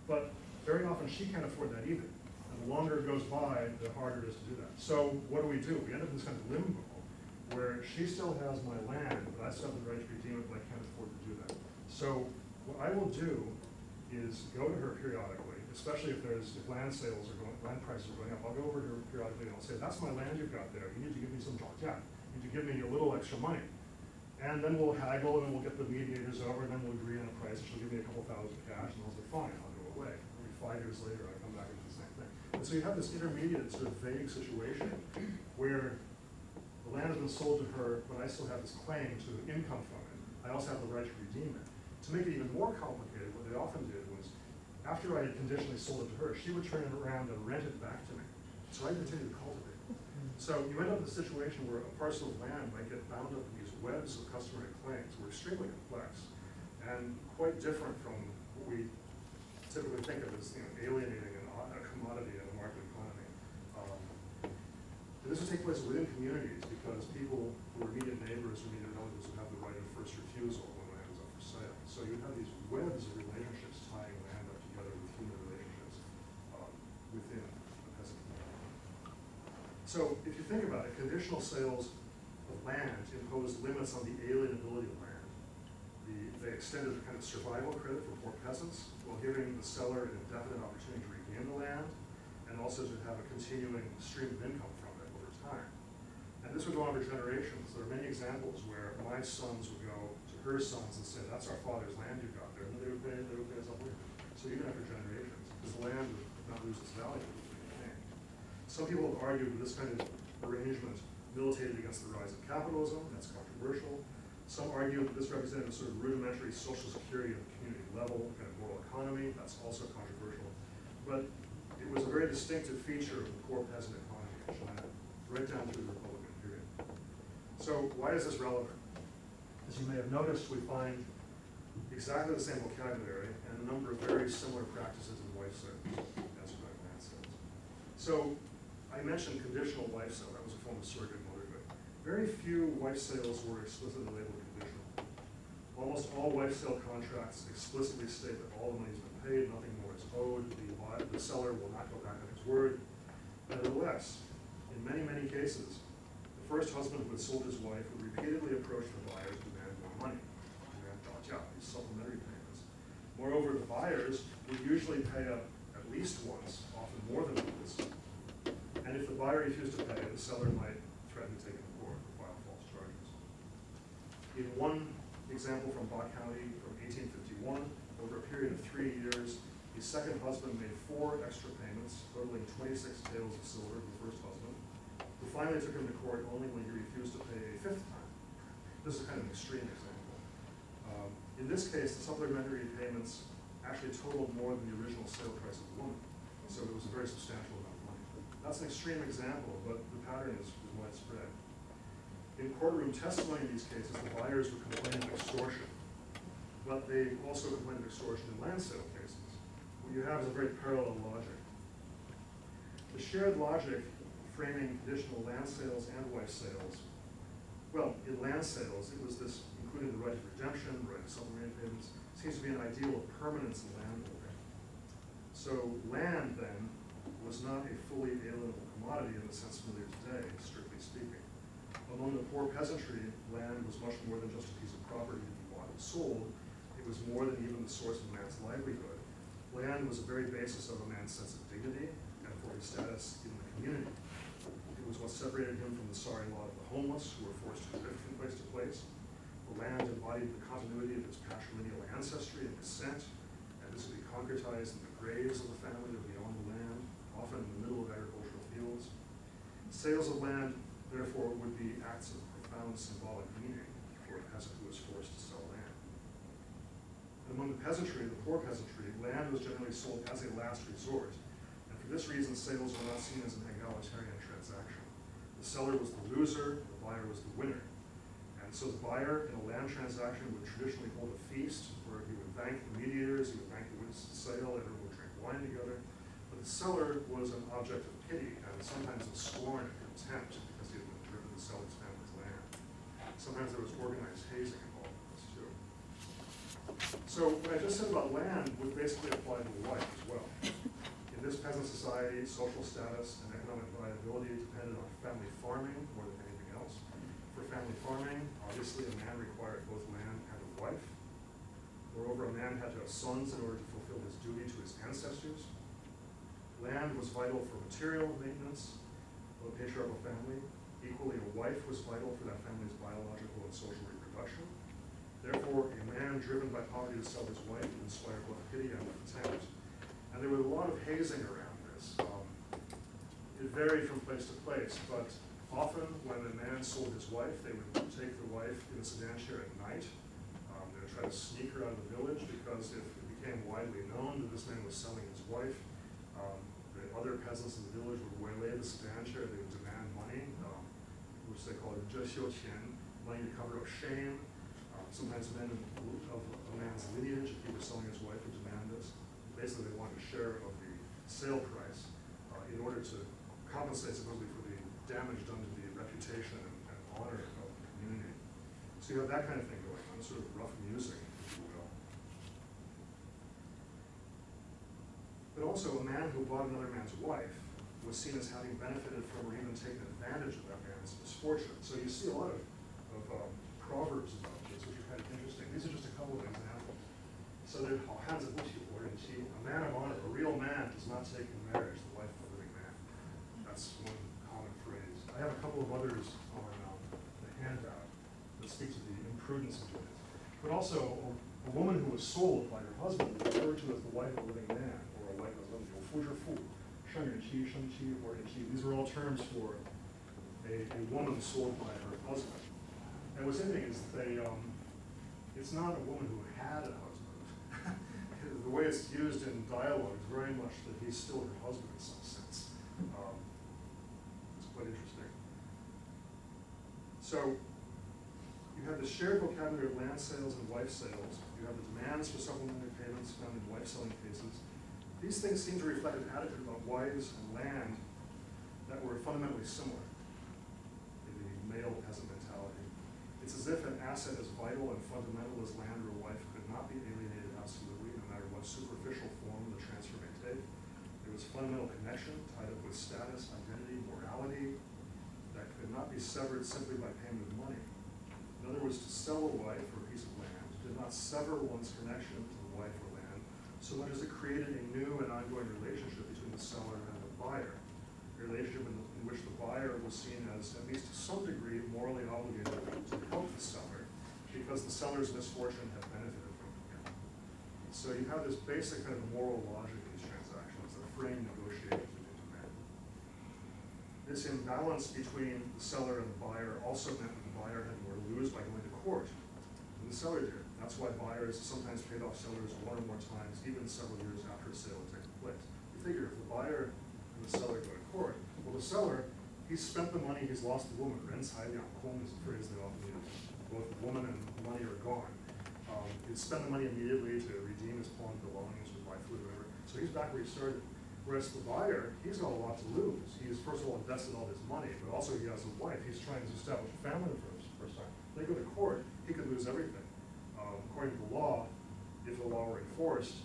But very often she can't afford that either. And the longer it goes by, the harder it is to do that. So what do? We end up in this kind of limbo where she still has my land, but I still have the right to redeem it, but I can't afford to do that. So what I will do is go to her periodically, especially if land sales are going, land prices are going up. I'll go over to her periodically and I'll say, that's my land you've got there. You need to give me some jia. You need to give me a little extra money. And then we'll haggle and we'll get the mediators over and then we'll agree on a price. She'll give me a couple thousand cash and I'll say, fine, I'll go away. Maybe 5 years later, I come back and do the same thing. And so you have this intermediate sort of vague situation where the land has been sold to her, but I still have this claim to income from it. I also have the right to redeem it. To make it even more complicated, what they often did was, after I had conditionally sold it to her, she would turn it around and rent it back to me. So I continue to cultivate. So you end up in a situation where a parcel of land might get bound up in these webs of customary claims. We're extremely complex and quite different from what we typically think of as alienating a commodity in a market economy. And this would take place within communities because people who are immediate neighbors or immediate relatives would have the right of first refusal when land is up for sale. So you have these webs of relationships tying land up together with human relationships within a peasant community. So if you think about it, conditional sales of land impose limits on the alienability of land. They extended a kind of survival credit for poor peasants while giving the seller an indefinite opportunity to regain the land and also to have a continuing stream of income from it over time. And this would go on for generations. There are many examples where my sons would go to her sons and say, that's our father's land you've got there, and they would pay us up later. So even after generations, because the land would not lose its value. Some people have argued that this kind of arrangement militated against the rise of capitalism. That's controversial. Some argue that this represented a sort of rudimentary social security at the community level, kind of moral economy. That's also controversial. But it was a very distinctive feature of the poor peasant economy in China, right down through the Republican period. So why is this relevant? As you may have noticed, we find exactly the same vocabulary and a number of very similar practices in wife sales as in land sales. So I mentioned conditional wife sale. That was a form of surrogate motherhood. Very few wife sales were explicitly labeled conditional. Almost all wife sale contracts explicitly state that all the money has been paid, nothing more is owed, the seller will not go back on his word. Nevertheless, in many, many cases, the first husband who had sold his wife would repeatedly approach the buyer to demand more money, demand these supplementary payments. Moreover, the buyers would usually pay up at least once, often more than once. And if the buyer refused to pay, the seller might threaten to take him to court or file false charges. In one example from Ba County from 1851, over a period of 3 years, the second husband made 4 extra payments, totaling 26 taels of silver to the first husband, who finally took him to court only when he refused to pay a 5th time. This is kind of an extreme example. In this case, the supplementary payments actually totaled more than the original sale price of the woman. So it was a very substantial amount of money. That's an extreme example, but the pattern is widespread. In courtroom testimony in these cases, the buyers would complain of extortion, but they also complain of extortion in land sale cases. What you have is a very parallel logic. The shared logic framing conditional land sales and wife sales, well, in land sales, it was this, including the right of redemption, the right of supplementary payments, seems to be an ideal of permanence in landholding. So land, then, was not a fully alienable commodity in the sense familiar today, strictly speaking. Among the poor peasantry, land was much more than just a piece of property to be bought and sold. It was more than even the source of a man's livelihood. Land was the very basis of a man's sense of dignity and for his status in the community. It was what separated him from the sorry lot of the homeless who were forced to drift from place to place. The land embodied the continuity of his patrilineal ancestry and descent, and this would be concretized in the graves of the family that would be on the land, often in the middle of agricultural fields. Sales of land, therefore, would be acts of profound symbolic meaning for a peasant who was forced to sell land. And among the peasantry, the poor peasantry, land was generally sold as a last resort, and for this reason, sales were not seen as an egalitarian transaction. The seller was the loser, the buyer was the winner. And so the buyer in a land transaction would traditionally hold a feast where he would thank the mediators, he would thank the witnesses of sale, everyone would drink wine together. But the seller was an object of pity and sometimes of scorn and contempt because he had been driven to sell his family's land. Sometimes there was organized hazing involved in this too. So what I just said about land would basically apply to wife as well. In this peasant society, social status and economic viability depended on family farming more than anything else. For family farming, obviously a man required both land and a wife. Moreover, a man had to have sons in order to fulfill his duty to his ancestors. Land was vital for material maintenance of a patriarchal family. Equally, a wife was vital for that family's biological and social reproduction. Therefore, a man driven by poverty to sell his wife would inspire both pity and contempt. And there was a lot of hazing around this. It varied from place to place, but often when a man sold his wife, they would take the wife in a sedan chair at night. They would try to sneak her out of the village, because if it became widely known that this man was selling his wife, the other peasants in the village would waylay the sedan chair. They would demand money, which they called money to cover up shame. Sometimes men of a man's lineage, if he was selling his wife, would demand this. Basically, they wanted a share of the sale price in order to compensate supposedly for the damage done to the reputation and honor of the community. So you have that kind of thing going on, sort of rough music, if you will. But also, a man who bought another man's wife was seen as having benefited from or even taken advantage of that man's misfortune. So you see a lot of proverbs about this, which are kind of interesting. These are just a couple of examples. So there's a man of honor, a real man, does not take in marriage the wife of a living man. That's one common phrase. I have a couple of others on the handout that speak to the imprudence of it. But also, a woman who was sold by her husband was referred to as the wife of a living man, or a wife of a living man. These were all terms for a woman sold by her husband. And what's interesting is it's not a woman who had a husband. The way it's used in dialogue is very much that he's still her husband in some sense. It's quite interesting. So you have the shared vocabulary of land sales and wife sales. You have the demands for supplementary payments found in wife selling cases. These things seem to reflect an attitude about wives and land that were fundamentally similar in the male peasant mentality. It's as if an asset as vital and fundamental as land or a wife could not be alienated absolutely, no matter what superficial form the transfer may take. There was fundamental connection tied up with status, identity, morality that could not be severed simply by payment of money. In other words, to sell a wife or a piece of land did not sever one's connection to the wife or land, so much as it created a new and ongoing relationship between the seller and the buyer, a relationship in which the buyer was seen as, at least to some degree, morally obligated to help the seller because the seller's misfortune had benefited from him. So you have this basic kind of moral logic in these transactions that frame negotiations between men. This imbalance between the seller and the buyer also meant that the buyer had more to lose by going to court than the seller did. That's why buyers sometimes paid off sellers one or more times, even several years after a sale had taken place. You figure if the buyer and the seller go to court, well, the seller, he's spent the money, he's lost the woman. Rents highly on home is a phrase they often use. Both the woman and the money are gone. He'd spend the money immediately to redeem his pawned belongings or buy food or whatever. So he's back where he started. Whereas the buyer, he's got a lot to lose. He's first of all invested all his money, but also he has a wife. He's trying to establish a family for the first time. They go to court, he could lose everything. According to the law, if the law were enforced,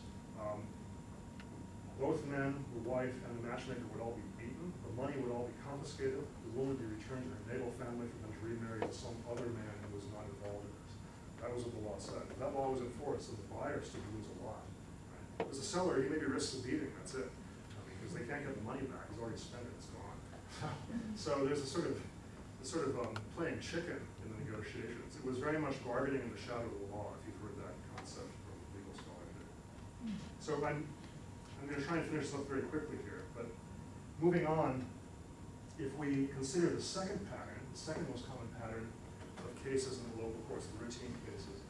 both men, the wife, and the matchmaker would all be beaten. The money would all be confiscated. The woman would be returned to her natal family for them to remarry to some other man who was not involved in this. That was what the law said. If that law was enforced, then the buyer stood to lose a lot. Right? As a seller, he maybe risks a beating, that's it. Because they can't get the money back. He's already spent it, it's gone. So there's a sort of playing chicken in the negotiations. It was very much bargaining in the shadow of the law, if you've heard that concept from legal scholarship. So I'm going to try and finish this up very quickly here, but moving on, if we consider the second pattern, the second most common pattern of cases in the local courts, the routine cases,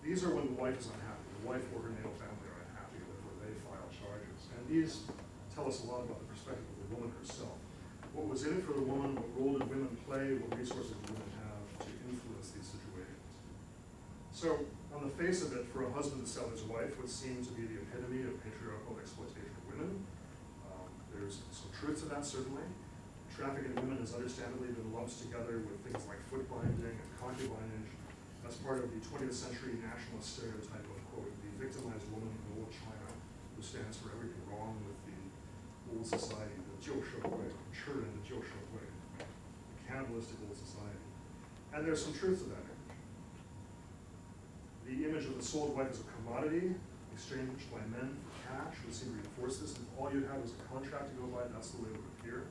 these are when the wife is unhappy. The wife or her natal family are unhappy, therefore they file charges. And these tell us a lot about the perspective of the woman herself. What was in it for the woman, what role did women play, what resources did women have to influence these situations? So, on the face of it, for a husband to sell his wife would seem to be the epitome of patriarchal exploitation of women. There's some truth to that, certainly. Trafficking in women has understandably been lumped together with things like foot binding and concubinage as part of the 20th century nationalist stereotype of, quote, the victimized woman in old China, who stands for everything wrong with the old society, the 旧社会, children in the 旧社会, the cannibalistic old society. And there's some truth to that image. The image of the sold wife as a commodity exchanged by men for cash would seem to reinforce this. If all you had was a contract to go by, that's the way it would appear.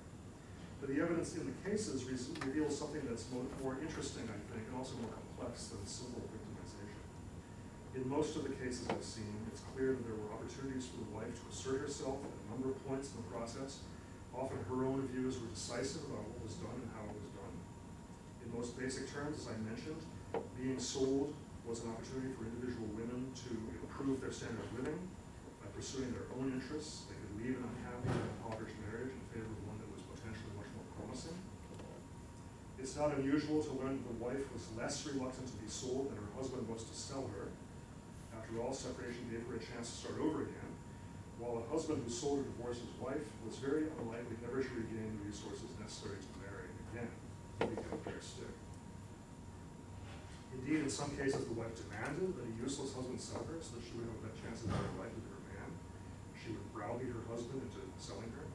But the evidence in the cases reveals something that's more interesting, I think, and also more complex than simple victimization. In most of the cases I've seen, it's clear that there were opportunities for the wife to assert herself at a number of points in the process. Often her own views were decisive about what was done and how it was done. In most basic terms, as I mentioned, being sold was an opportunity for individual women to improve their standard of living by pursuing their own interests. They could leave an unhappy and impoverished marriage in favor of one that was potentially much more promising. It's not unusual to learn that the wife was less reluctant to be sold than her husband was to sell her. After all, separation gave her a chance to start over again, while a husband who sold or divorced his wife was very unlikely never to regain the resources necessary to marry again. He would get a fair stick. Indeed, in some cases, the wife demanded that a useless husband sell her so that she would have a better chance of having a life with her man. She would browbeat her husband into selling her.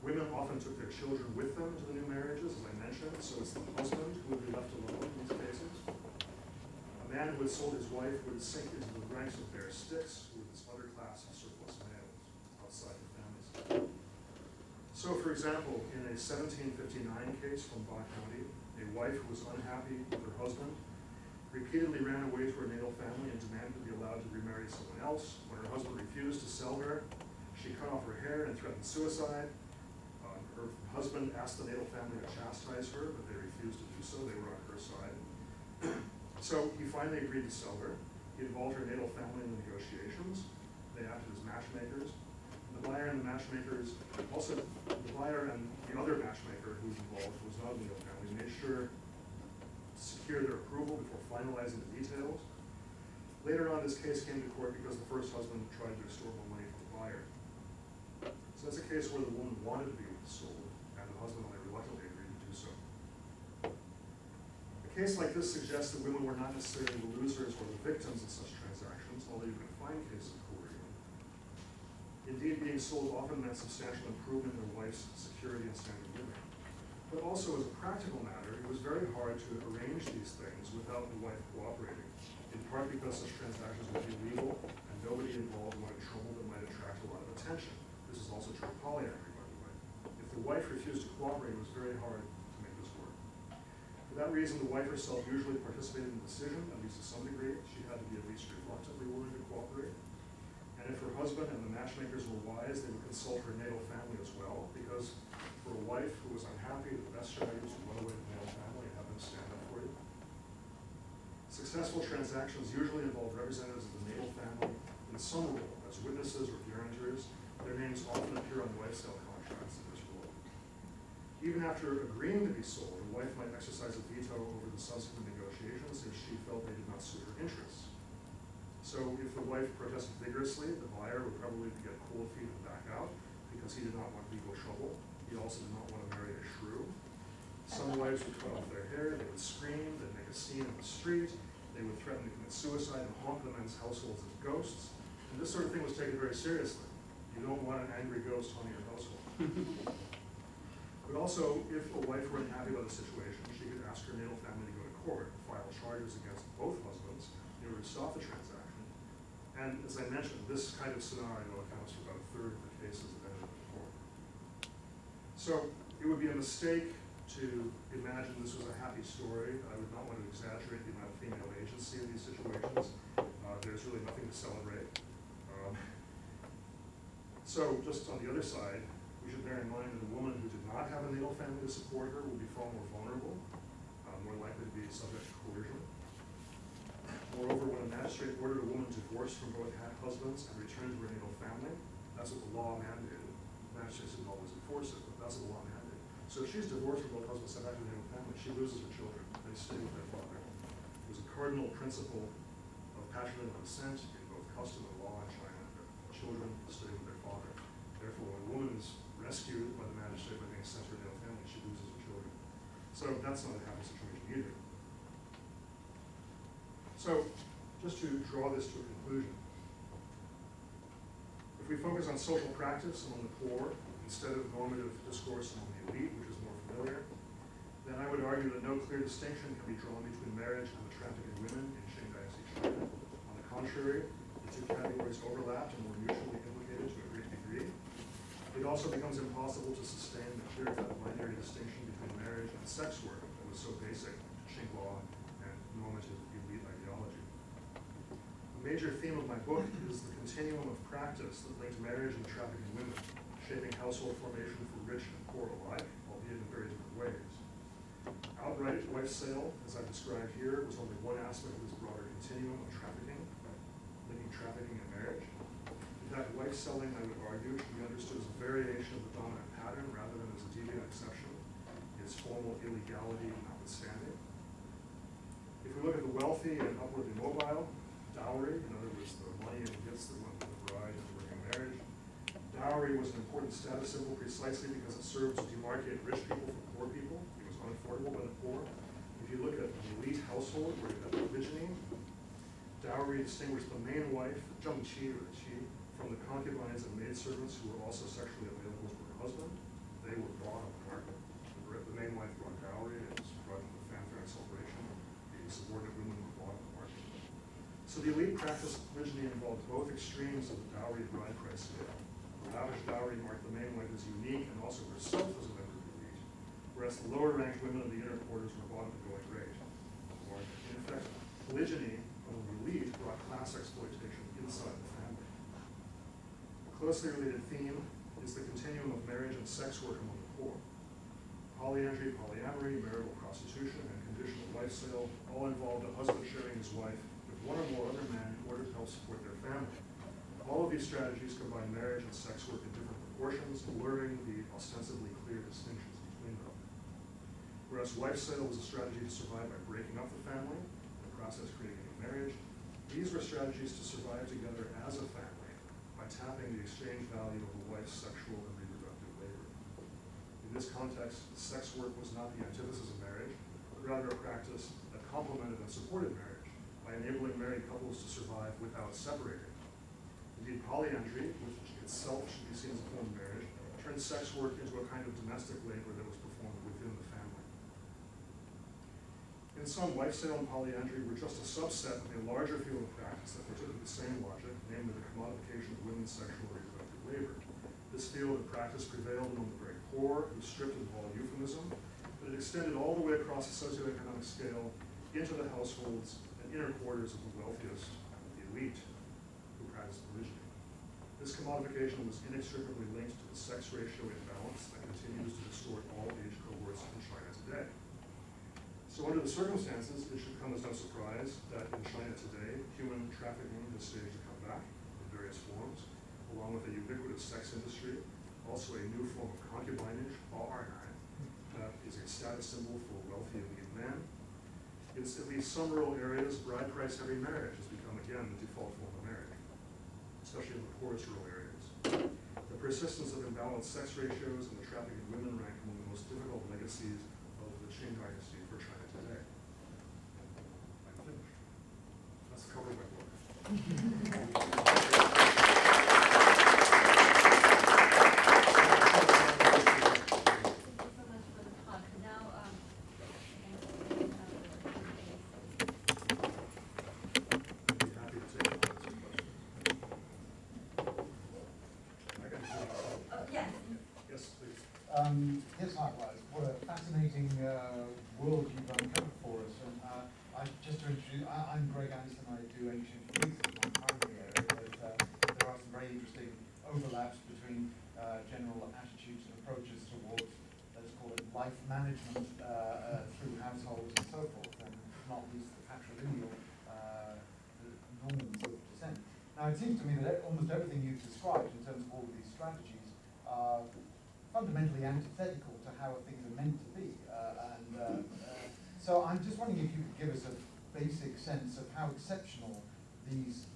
Women often took their children with them into the new marriages, as I mentioned, so it's the husband who would be left alone in these cases. A man who had sold his wife would sink into the ranks of bare sticks with this other class of surplus males outside the families. So, for example, in a 1759 case from Bach County, a wife who was unhappy with her husband repeatedly ran away to her natal family and demanded to be allowed to remarry someone else. When her husband refused to sell her, she cut off her hair and threatened suicide. Her husband asked the natal family to chastise her, but they refused to do so. They were on her side. So he finally agreed to sell her. He involved her natal family in the negotiations. They acted as matchmakers. The buyer and the matchmakers, also the buyer and the other matchmaker who was involved was not a natal family, made sure to secure their approval before finalizing the details. Later on, this case came to court because the first husband tried to extort more money from the buyer. So that's a case where the woman wanted to be sold, and the husband only reluctantly agreed to do so. A case like this suggests that women were not necessarily the losers or the victims in such transactions, although you can find cases of coercion. Indeed, being sold often meant substantial improvement in their wife's security and standard of living. But also, as a practical matter, it was very hard to arrange these things without the wife cooperating, in part because such transactions would be illegal, and nobody involved wanted trouble that might attract a lot of attention. This is also true of polyandry, by the way. If the wife refused to cooperate, it was very hard to make this work. For that reason, the wife herself usually participated in the decision, at least to some degree. She had to be at least reluctantly willing to cooperate. And if her husband and the matchmakers were wise, they would consult her natal family as well, because for a wife who was unhappy, the best strategy was to run away to the natal family and have them stand up for you. Successful transactions usually involve representatives of the natal family in some role, as witnesses or guarantors. Their names often appear on wife sale contracts in this role. Even after agreeing to be sold, the wife might exercise a veto over the subsequent negotiations if she felt they did not suit her interests. So if the wife protested vigorously, the buyer would probably get cold feet and back out because he did not want legal trouble. He also did not want to marry a shrew. Some wives would cut off their hair, they would scream, they'd make a scene in the street, they would threaten to commit suicide and haunt the men's households as ghosts. And this sort of thing was taken very seriously. You don't want an angry ghost haunting your household. But also, if a wife were unhappy about the situation, she could ask her natal family to go to court and file charges against both husbands in order to stop the transaction. And as I mentioned, this kind of scenario accounts for about a third of the cases that ended up in court. So it would be a mistake to imagine this was a happy story. I would not want to exaggerate the amount of female agency in these situations. There's really nothing to celebrate. So just on the other side, we should bear in mind that a woman who did not have a natal family to support her will be far more vulnerable, more likely to be subject to coercion. Moreover, when a magistrate ordered a woman divorced from both husbands and returned to her natal family, that's what the law mandated. Magistrates didn't always enforce it, but that's what the law mandated. So if she's divorced from both husbands, sent back to her natal family, she loses her children. They stay with their father. It was a cardinal principle of patronage and descent in both custom and law in China that children stay with their father. Therefore, when a woman is rescued by the magistrate by being sent to her natal family, she loses her children. So that's not a happy situation either. So, just to draw this to a conclusion, if we focus on social practice among the poor, instead of normative discourse among the elite, which is more familiar, then I would argue that no clear distinction can be drawn between marriage and the trafficking of women in Qing Dynasty China. On the contrary, the two categories overlapped and were mutually implicated to a great degree. It also becomes impossible to sustain the clear-cut binary distinction between marriage and sex work that was so basic to Qing law and normative elite ideology. A major theme of my book is the continuum of practice that linked marriage and trafficking women, shaping household formation for rich and poor alike, albeit in very different ways. Outright wife sale, as I've described here, was only one aspect of this broader continuum of trafficking, linking trafficking and marriage. In fact, wife selling, I would argue, should be understood as a variation of the dominant pattern rather than as a deviant exception, its formal illegality notwithstanding. If we look at the wealthy and upwardly mobile, dowry, in other words, the money and gifts that went with the bride and during a marriage, dowry was an important status symbol precisely because it served to demarcate rich people from poor people. It was unaffordable by the poor. If you look at the elite household where you have polygyny, dowry distinguished the main wife, the zhengqi or the qi, from the concubines and maidservants who were also sexually available to her husband. They were bought on the market. The main wife brought dowry, it was brought into fanfare and celebration. The subordinate women were bought on the market. So the elite practice of polygyny involved both extremes of the dowry and bride price scale. Lavish dowry marked the main wife as unique and also herself as a member of the elite, whereas the lower ranked women of the inner quarters were bought at the going rate. Or, in effect, polygyny among the elite brought class exploitation inside the family. A closely related theme is the continuum of marriage and sex work among the poor. Polyandry, polyamory, marital prostitution, and conditional wife sale all involved a husband sharing his wife with one or more other men in order to help support their family. All of these strategies combine marriage and sex work in different proportions, blurring the ostensibly clear distinctions between them. Whereas wife sale was a strategy to survive by breaking up the family, in the process creating a new marriage, these were strategies to survive together as a family by tapping the exchange value of a wife's sexual and reproductive labor. In this context, sex work was not the antithesis of marriage, but rather a practice that complemented and supported marriage by enabling married couples to survive without separating. Indeed, polyandry, which itself should be seen as a form of marriage, turned sex work into a kind of domestic labor that was performed within the family. In sum, wife sale and polyandry were just a subset of a larger field of practice that partook of the same logic, namely the commodification of women's sexual and reproductive labor. This field of practice prevailed among the very poor, who stripped it of all euphemism, but it extended all the way across the socioeconomic scale into the households and inner quarters of the wealthiest, the elite, who practiced polygyny. This commodification was inextricably linked to the sex ratio imbalance that continues to distort all age cohorts in China today. So under the circumstances, it should come as no surprise that in China today, human trafficking has staged a comeback in various forms, along with a ubiquitous sex industry, also a new form of concubinage, that is a status symbol for wealthy elite men. In at least some rural areas, bride price heavy marriage has become again the default form of marriage, especially in the poorest rural areas. The persistence of imbalanced sex ratios and the trafficking of women rank among the most difficult legacies of the Qing Dynasty for China today. I'm finished. That's the cover of my book. Yes, likewise. What a fascinating world you've uncovered for us. And just to introduce, I'm Greg Anderson. I do ancient Greece as my primary area, but there are some very interesting overlaps between general attitudes and approaches towards, let's call it, life management through households and so forth, and not least the patrilineal norms of descent. Now, it seems to me that almost everything you've described in terms of all of these strategies are fundamentally antithetical to how things are meant to be. So I'm just wondering if you could give us a basic sense of how exceptional these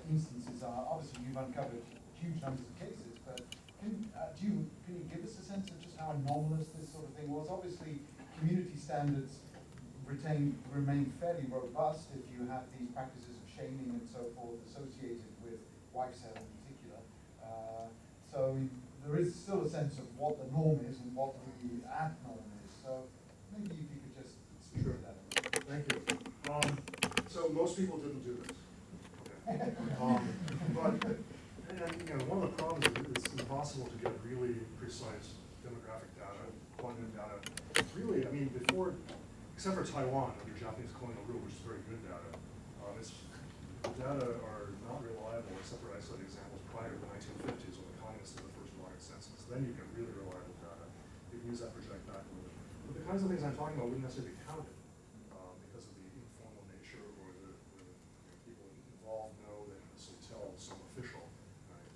instances are. Obviously, you've uncovered huge numbers of cases, but can you give us a sense of just how anomalous this sort of thing was? Obviously, community standards remain fairly robust if you have these practices of shaming and so forth associated with wife sale in particular. So there is still a sense of what the norm is and what the abnorm is. So maybe if you could just speak to that. Thank you. So most people didn't do this. Okay. But, and you know, one of the problems is it's impossible to get really precise demographic data, quantitative data. Really, I mean, before, except for Taiwan under Japanese colonial rule, which is very good data, the data are not reliable except for isolated examples prior to the 1950s when the communists did the first market census. Then you get really reliable data. You can use that to project back a little bit. But the kinds of things I'm talking about wouldn't necessarily be counted because of the informal nature or the people involved know they can necessarily tell some official. Right?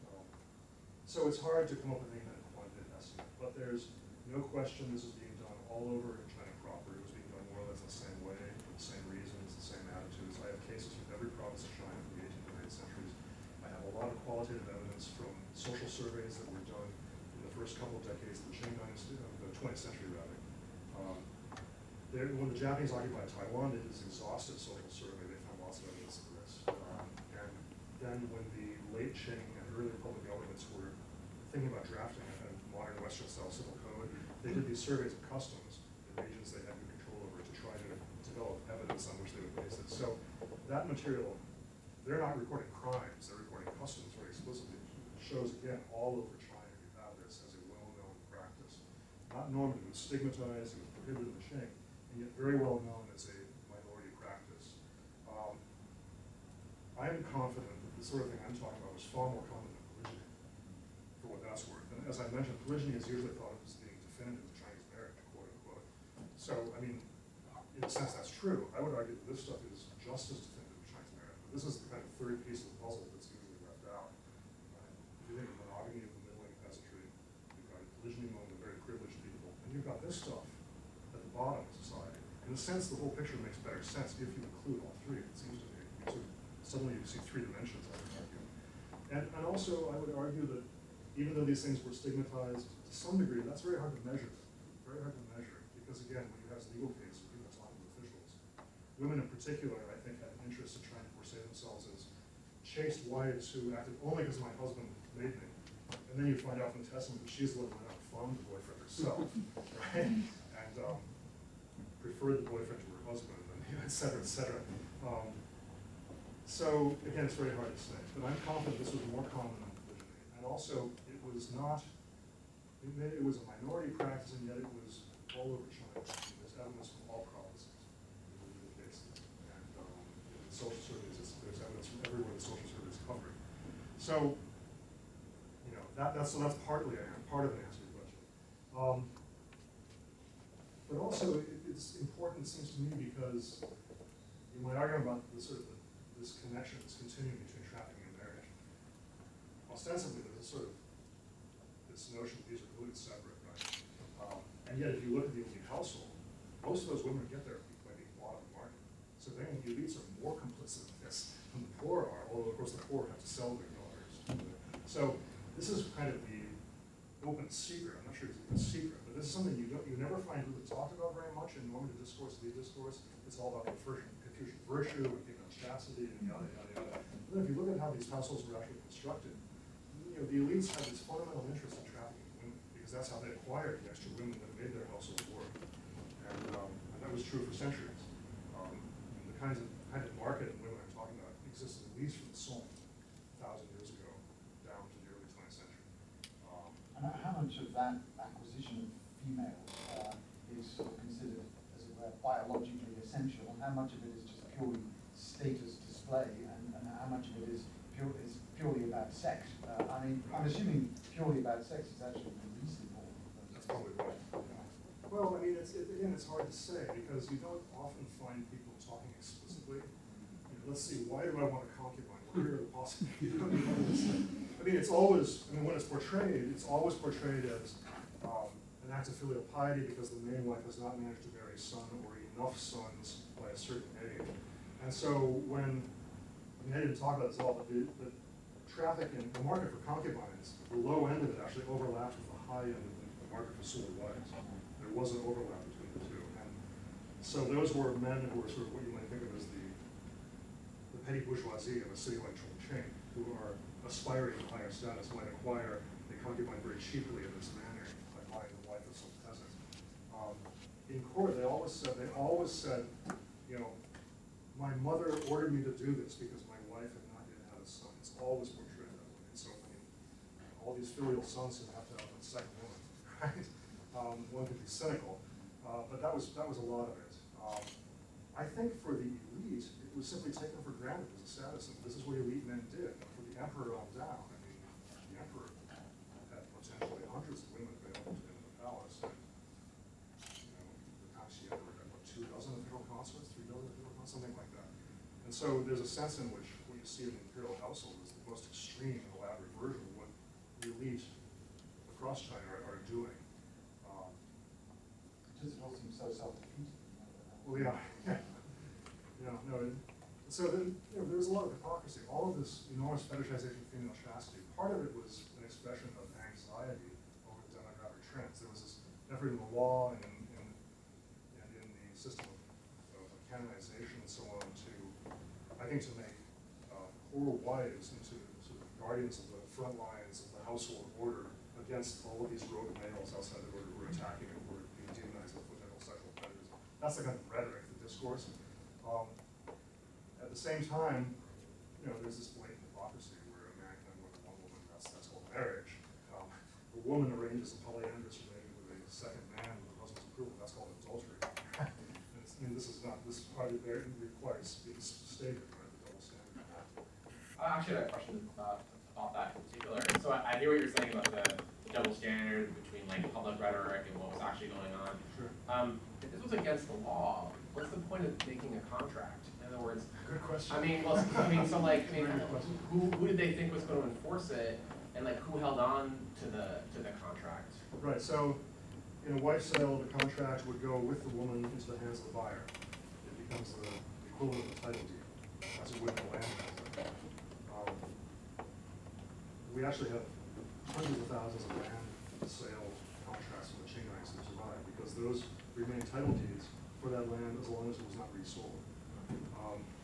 So it's hard to come up with any kind of quantitative estimate. But there's no question this is being done all over in China proper. It was being done more or less the same way, for the same reasons, the same attitudes. I have cases from every province of China from the 18th and 19th centuries. I have a lot of qualitative evidence from social surveys that were done in the first couple of decades of the Qing Dynasty, of the 20th century rather. When the Japanese occupied Taiwan, they did this exhaustive social survey. They found lots of evidence of this. And then when the late Qing and early Republic governments were thinking about drafting a modern Western-style civil code, they did these surveys of customs in regions they had good control over to try to develop evidence on which they would base it. So that material, they're not recording crimes, they're recording customs very explicitly. It shows, again, all over China you have this as a well-known practice. Not normative, it was stigmatized, it was prohibited in the Qing, and yet very well known as a minority practice. I am confident that the sort of thing I'm talking about is far more common than polygyny, for what that's worth. And as I mentioned, polygyny is usually thought of as being definitive of Chinese marriage, quote unquote. So, I mean, in a sense that's true. I would argue that this stuff is just as definitive of Chinese marriage. But this is the kind of third piece of the puzzle that's usually left out. Right? If you think of monogamy of the middling peasantry, you've got polygyny among the very privileged people, and you've got this stuff at the bottom of society. In a sense, the whole picture makes better sense if you include all three, it seems to me. Suddenly you see three dimensions, I would argue. And also, I would argue that even though these things were stigmatized to some degree, that's very hard to measure. Very hard to measure. Because again, when you have legal cases, people are talking to officials. Women in particular, I think, had an interest in trying to portray themselves as chaste wives who acted only because my husband made me. And then you find out from the testimony that she's the one who went out and found the boyfriend herself, right? And preferred the boyfriend to her husband, and et cetera, et cetera. So again, it's very hard to say, but I'm confident this was more common than polygyny. And also, it was not, it was a minority practice, and yet it was all over China. There's evidence from all provinces in the legal cases. And in social surveys, there's evidence from everywhere the social surveys covered. So, you know, that's partly part of an answer to your question. But also, it's important, it seems to me, because you might argue about the sort of this connection, this continuum between trafficking and marriage. Ostensibly, there's a sort of this notion that these are completely separate, right? And yet, if you look at the elite household, most of those women get there by being bought on the market. So then the elites are more complicit in this than the poor are, although of course the poor have to sell their daughters. So this is kind of the open secret. I'm not sure it's a secret, but this is something you never find really talked about very much in normative discourse, elite discourse. It's all about Confucian virtue and female chastity and yada yada yada. But then if you look at how these households were actually constructed, you know, the elites had this fundamental interest in trafficking women because that's how they acquired the extra women that made their households work. And that was true for centuries. And the kind of market in women I'm talking about existed at least from the Sommer 1,000 years ago down to the early 20th century. And how much of that acquisition of females is sort of considered, as it were, biologically essential, and how much of it is just purely status display, and how much of it is purely about sex? I mean, I'm assuming purely about sex is actually the least important. That's probably right. Well, I mean, again, it's hard to say because you don't often find people talking explicitly. You know, let's see, why do I want a concubine? What are the possibilities? I mean, it's always, I mean, when it's always portrayed as an act of filial piety because the main wife has not managed to bear a son or enough sons by a certain age. And so when, I mean, I didn't talk about this at all, but the traffic in the market for concubines, the low end of it actually overlapped with the high end of the market for sold wives. There was an overlap between the two. And so those were men who were sort of what you might think of as the petty bourgeoisie of a city like Chongqing, who are aspiring to higher status, might acquire a concubine very cheaply in this manner by buying the wife of some peasant. in court, they always said, you know, my mother ordered me to do this because my wife had not yet had a son. It's always portrayed that way. And so, I mean, all these filial sons who have to have a second woman, right? One could be cynical, but that was a lot of it. I think for the elite, it was simply taken for granted as a status symbol. This is what elite men did. For the emperor on down, I mean, the emperor had potentially hundreds of women available to him in the palace. And, you know, the time she had, what, 2 dozen imperial consorts, 3 dozen imperial consorts, something like that. And so there's a sense in which what you see in the imperial household is the most extreme and elaborate version of what the elite across China are doing. It all seems so self-defeating. Well, yeah, no. So there was a lot of hypocrisy. All of this enormous fetishization of female chastity. Part of it was an expression of anxiety over the demographic trends. There was this effort in the law and in the system of canonization and so on to, I think, to make poor wives into sort of guardians of the front lines of the household order against all of these rogue males outside the order who were attacking it, who were being demonized as potential sexual predators. That's the kind of rhetoric, the discourse. At the same time, you know, there's this blatant hypocrisy where a man can have more than one woman. That's called marriage. A woman arranges a polyandrous relationship with a second man with her husband's approval. That's called adultery. I mean, this probably requires being stated, right? The double standard. I actually had a question about that in particular. So I hear what you're saying about the double standard between like public rhetoric and what was actually going on. Sure. If this was against the law, what's the point of making a contract? In other words, Good question. who did they think was going to enforce it, and like who held on to the contract? Right. So, in a wife sale, the contract would go with the woman into the hands of the buyer. It becomes the equivalent of a title deed, as it would in a land transaction. We actually have hundreds of thousands of land sale contracts from the Qing Dynasty that survive because those remain title deeds for that land as long as it was not resold.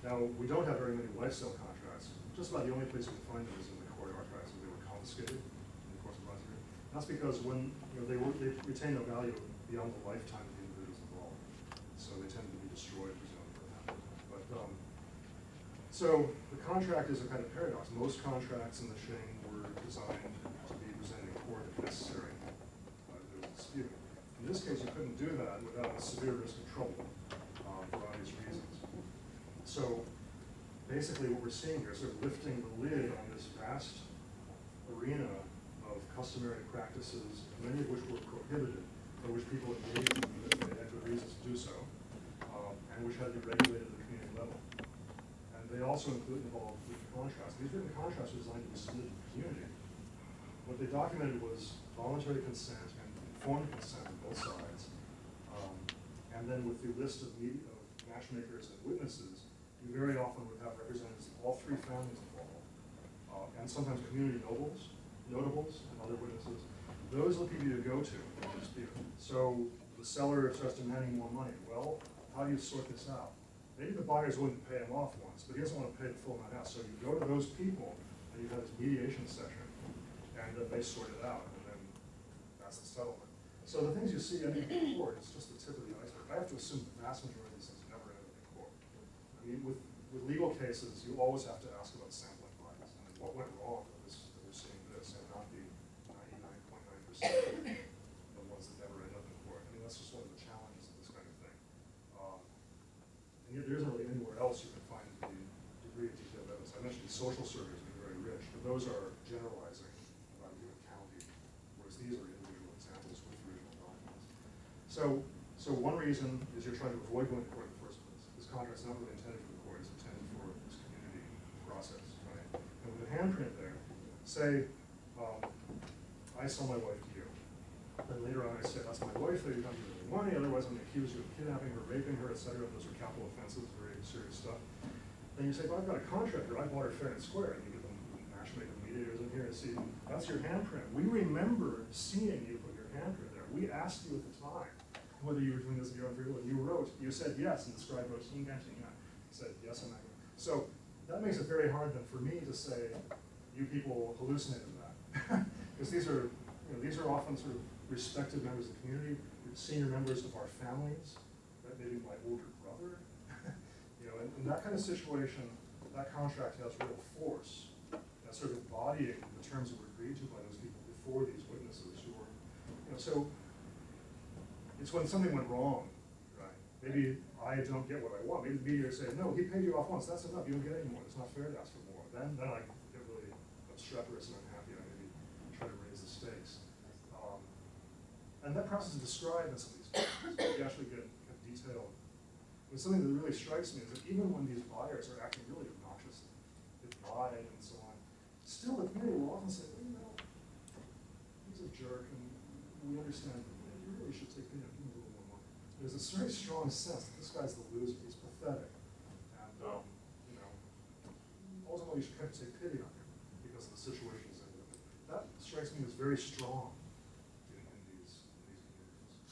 Now, we don't have very many wife sale contracts. Just about the only place we can find them is in the court archives where they were confiscated in the course of Brazil. That's because when they retain no value beyond the lifetime of the individuals involved, so they tend to be destroyed, presumably. But so the contract is a kind of paradox. Most contracts in the Qing were designed to be presented in court if necessary. There was a dispute. In this case, you couldn't do that without a severe risk of trouble for obvious reasons. So basically what we're seeing here is sort of lifting the lid on this vast arena of customary practices, many of which were prohibited, but which people engaged in if they had good reasons to do so, and which had to be regulated at the community level. And they also involved written contracts. These written contracts were designed to be submitted to the community. What they documented was voluntary consent and informed consent on both sides. And then with the list of matchmakers and witnesses, you very often would have representatives of all 3 families involved, and sometimes community notables, and other witnesses. Those are the people you go to in a dispute. So the seller starts demanding more money. Well, how do you sort this out? Maybe the buyer's willing to pay him off once, but he doesn't want to pay the full amount out. So you go to those people, and you have this mediation session, and they sort it out, and then that's the settlement. So the things you see ending in court is just the tip of the iceberg. I have to assume the vast majority of these things never end in court. I mean, with legal cases, you always have to ask about sampling bias. I mean, what went wrong that we're seeing this and not the 99.9% the ones that never end up in court. I mean, that's just one of the challenges of this kind of thing. And yet there isn't really anywhere else you can find the degree of detailed evidence. I mentioned social surveys being very rich, but those are generalizing about a given county, whereas these are individual examples with original documents. So one reason is you're trying to avoid going to court in the first place. This contract's not really intended for the court, it's intended for this community process, right? And with a handprint there, say, I sell my wife to you. Then later on I say, that's my wife, that you don't give me money, otherwise I'm going to accuse you of kidnapping her, raping her, etc. Those are capital offenses, very serious stuff. Then you say, well, I've got a contract here, I bought her fair and square, and you get them matchmaker mediators in here and see, that's your handprint. We remember seeing you put your handprint there. We asked you at the time whether you were doing this in your own free will, and you said yes, and described what Qing Dynasty, you said yes and no. So that makes it very hard then for me to say, you people hallucinated that. Because these are often sort of respected members of the community. senior members of our families, right? Maybe my older brother. You know, in that kind of situation, that contract has real force. That's sort of embodying the terms that were agreed to by those people before these witnesses who were, you know, so it's when something went wrong, right? Maybe I don't get what I want. Maybe the mediator say, no, he paid you off once, that's enough, you don't get any more, it's not fair to ask for more. Then I get really obstreperous and unhappy, and I maybe try to raise the stakes. And that process is described in some of these cases. You actually get detailed. But something that really strikes me is that even when these buyers are acting really obnoxiously, they've lied and so on, still the community will often say, well, you know, he's a jerk, and we understand that you really should take pity on him, give him a little more money. There's this very strong sense that this guy's the loser, he's pathetic, and you know, ultimately you should kind of take pity on him because of the situation he's in. That strikes me as very strong in these communities.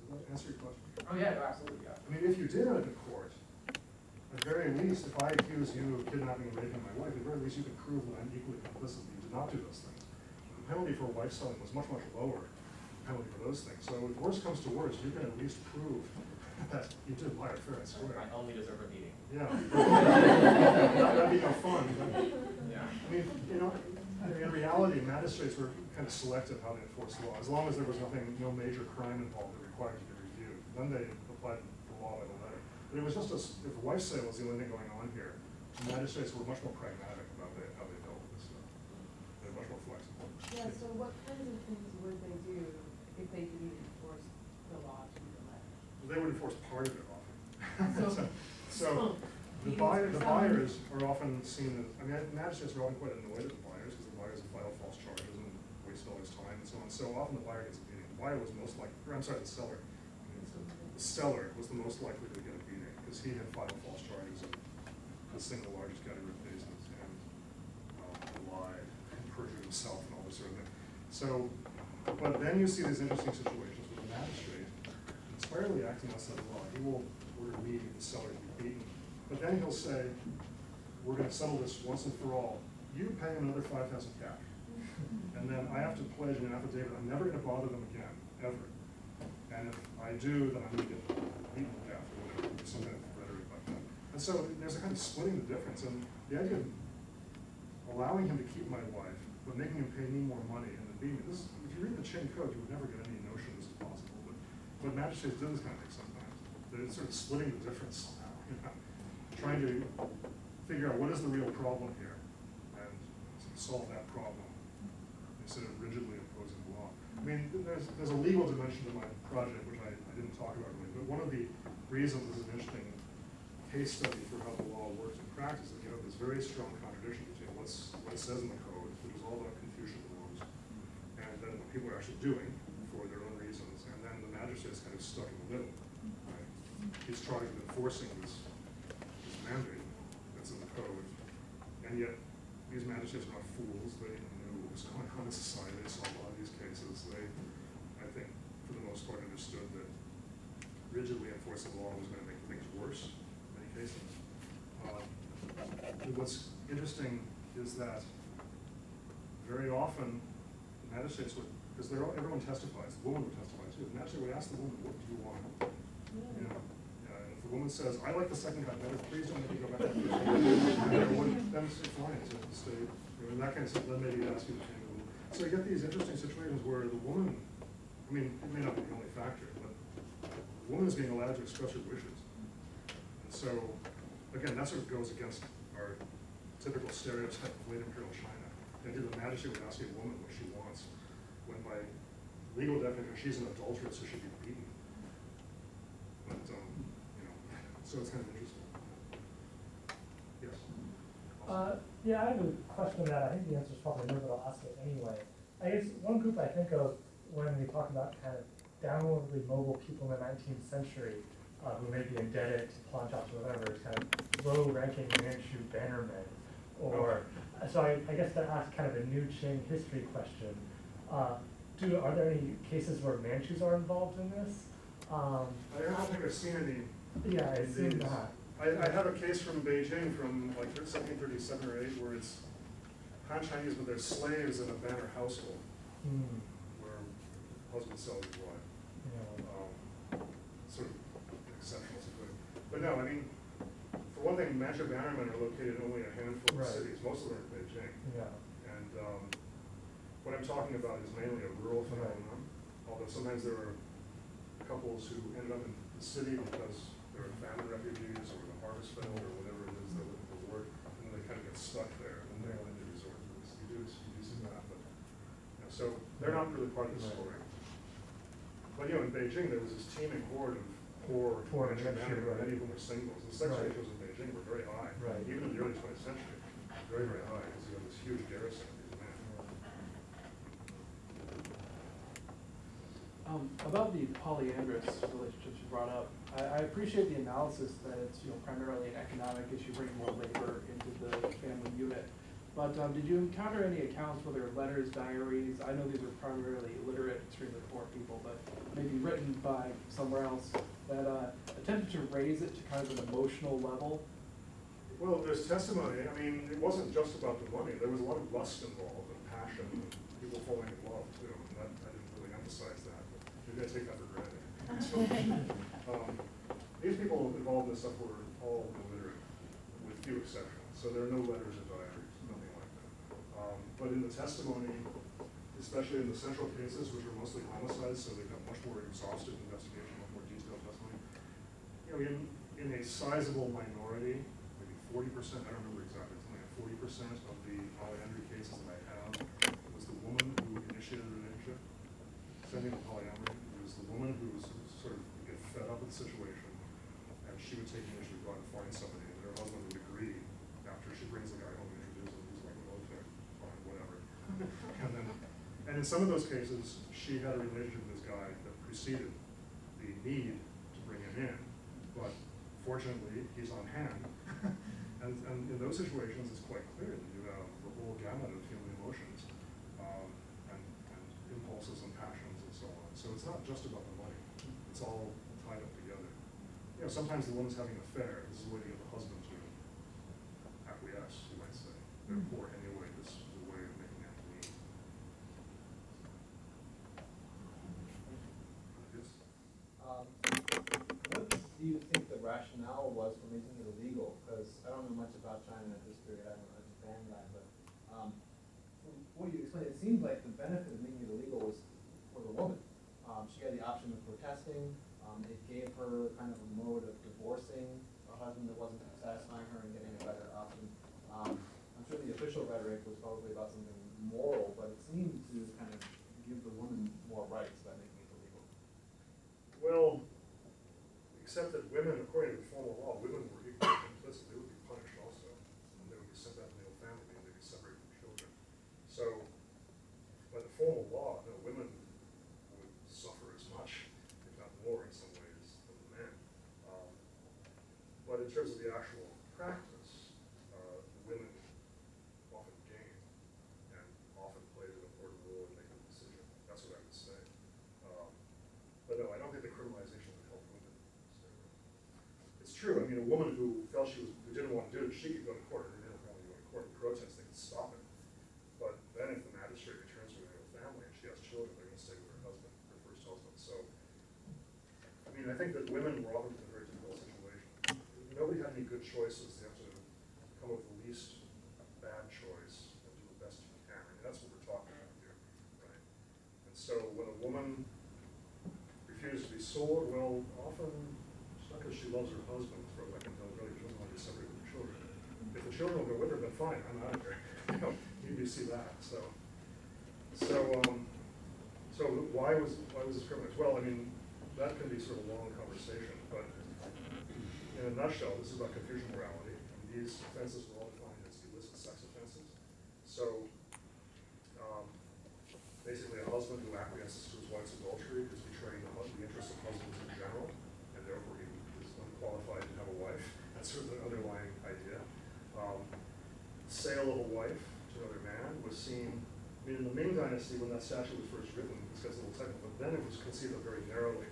Does that answer your question? Oh yeah, no, absolutely, yeah. I mean, if you did it in court, at the very least, if I accuse you of kidnapping and raping my wife, at the very least you could prove that I'm equally complicit, that you did not do those things. The penalty for wife selling was much, much lower than the penalty for those things. So if worse comes to worse, you can at least prove that you did lie fair and square. I only deserve a beating. Yeah. That'd be no fun. But, Yeah. I mean, you know, in reality, magistrates were kind of selective how they enforced the law. As long as there was no major crime involved that required to be reviewed, then they applied the law by the letter. But it was just if the wife sale was the only thing going on here, the magistrates were much more pragmatic about how they dealt with this stuff. They're much more flexible. Yeah, so what kinds of things would they do if they didn't enforce the law to the letter? Well, they would enforce part of it often. So the buyers are often seen as, I mean, magistrates are often quite annoyed at the buyers because the buyers have filed false charges and wasted all this time and so on. So often the buyer gets a beating. The buyer was most likely, or I'm sorry, the seller. The seller was the most likely to get a beating because he had filed false charges in the single largest category of cases and lied and perjured himself and all this sort of thing. So, but then you see these interesting situations with the magistrate entirely acting outside the law. He will order me, the seller, to be beaten. But then he'll say, we're going to settle this once and for all. You pay him another 5,000 cash. And then I have to pledge in an affidavit, I'm never going to bother them again, ever. And if I do, then I'm going to get beaten to death or whatever, some kind of rhetoric like that. And so there's a kind of splitting the difference. And the idea of allowing him to keep my wife, but making him pay me more money and then beating me. This, if you read the Qing code, you would never get any notion this is possible. But magistrates do this kind of thing sometimes. They're sort of splitting the difference somehow, you know, trying to figure out what is the real problem here and solve that problem instead of rigidly imposing the law. I mean, there's a legal dimension to my project, which I didn't talk about really, but one of the reasons this is an interesting case study for how the law works in practice is that you have this very strong contradiction between what it says in the code, which is all about Confucian norms, and then what people are actually doing for their own reasons, and then the magistrate's kind of stuck in the middle. Right? He's charged with enforcing this mandate that's in the code, and yet these magistrates are not fools. They knew what was going on in society. They saw a lot of these cases. They, I think, for the most part, understood that rigidly enforcing the law was going to make things worse in many cases. What's interesting is that very often the magistrates would, because everyone testifies, the woman would testify too. The magistrate would ask the woman, what do you want? You know, and if the woman says, I like the second guy better, please don't make me go back to the first one. Then it's fine to stay, you know, in that kind of stuff, then maybe ask you to change a little. So you get these interesting situations where the woman, I mean, it may not be the only factor, but the woman is being allowed to express her wishes. And so, again, that sort of goes against our typical stereotype of late imperial China. The idea that the magistrate would ask a woman what she wants, when by legal definition she's an adulteress, so she'd be beaten. But, you know, so it's kind of interesting. Yes? Yeah, I have a question on that. I think the answer is probably no, but I'll ask it anyway. I guess one group I think of when we talk about kind of downwardly mobile people in the 19th century who may be indebted to pawn shops or whatever is kind of low-ranking Manchu bannermen. Or, so I guess to ask kind of a new Qing history question, are there any cases where Manchus are involved in this? I don't think I've seen any. Yeah, I assume not. I have a case from Beijing from like 1737 or 8 where it's Han Chinese with their slaves in a banner household, where husband themselves what. Yeah. Sort of exceptional to good. But no, I mean, for one thing, Manchu bannermen are located in only a handful of Right. cities, most of them are in Beijing. Yeah. And what I'm talking about is mainly a rural phenomenon, although sometimes there are couples who ended up in the city because they're famine refugees or the harvest failed or whatever it is they're looking for work, and then they kind of get stuck there, and then they resort to this. You do see that, but so they're not really part of the story. But in Beijing there was this teeming horde of poor Manchu bannermen, right. many of them were singles. The sex Right. ratios in Beijing were very high, Right. even in the early 20th century, very, very high, because you have this huge garrison of these men. About the polyandrous relationships you brought up, I appreciate the analysis that it's primarily an economic issue, bringing more labor into the family unit. But did you encounter any accounts, whether letters, diaries? I know these are primarily illiterate, extremely poor people, but maybe written by somewhere else that attempted to raise it to kind of an emotional level. Well, there's testimony. I mean, it wasn't just about the money. There was a lot of lust involved and passion and people falling in love too. And that, I didn't really emphasize that, but maybe I take that for granted. So, these people involved in this stuff were all illiterate, with few exceptions. So there are no letters or diaries, nothing like that. But in the testimony, especially in the central cases, which are mostly homicides, so they've got much more exhaustive investigation, much more detailed testimony. In a sizable minority, 40%, I don't remember exactly, something like 40% of the polyandry cases that I have was the woman who initiated the relationship, sending the polyamory. It was the woman who was sort of get fed up with the situation, and she would take initiative, go out and find somebody, and her husband would agree after she brings the guy home and introduces him. He's like, well, okay, fine, whatever. And in some of those cases, she had a relationship with this guy that preceded the need to bring him in, but fortunately, he's on hand. And in those situations, it's quite clear that you have the whole gamut of human emotions and impulses and passions and so on. So it's not just about the money. It's all tied up together. Sometimes the woman's having an affair. This is a way to get the husband to acquiesce, you might say. They're poor anyway. This is a way of making ends meet. Yes? What do you think the rationale was for making it illegal? Because I don't know much about China at this period. I'm a Japan guy, but from what you explained, it seemed like the benefit of making it illegal was for the woman. She had the option of protesting. It gave her kind of a mode of divorcing a husband that wasn't satisfying her and getting a better option. I'm sure the official rhetoric was probably about something moral, but it seemed to kind of give the woman more rights by making it illegal. Well, except that women, according to the formal law, women were equally complicit. They would be punished also. And they would be sent out to the old family and they'd be separated from children. So, by the formal law, no, women would suffer as much, if not more in some ways, than the men. But in terms of the actual practice, women often gain and often played an important role in making the decision. That's what I would say. But no, I don't think the criminalization would help women. It's true. I mean, a woman who felt who didn't want to do it, she could go to court. Her didn't want to go to court and protest. They could stop it. But then, if the magistrate returns her to her family and she has children, they're going to stay with her husband, her first husband. So, I mean, I think that women were often in a very difficult situation. Nobody had any good choices. They have to come up with the least bad choice and do the best you can. I mean, that's what we're talking about here, right? And so, when a woman refuses to be sold, well, often it's not because she loves her husband, as far as I can tell, really, she doesn't want to be separated from children. If the children will go with her, then fine, I'm out of here. You see that. So why was this criminalized? Well, I mean, that can be sort of a long conversation, but in a nutshell, this is about Confucian morality. And these offenses were all defined as illicit sex offenses. So basically, a husband who acquiesces to his wife's adultery is betraying the interests of husbands in general, and therefore he is unqualified to have a wife. That's sort of the underlying idea. Sale of a wife to another man was seen, I mean, in the Qing Dynasty, when that statute was first written, this gets a little technical, but then it was conceived of very narrowly.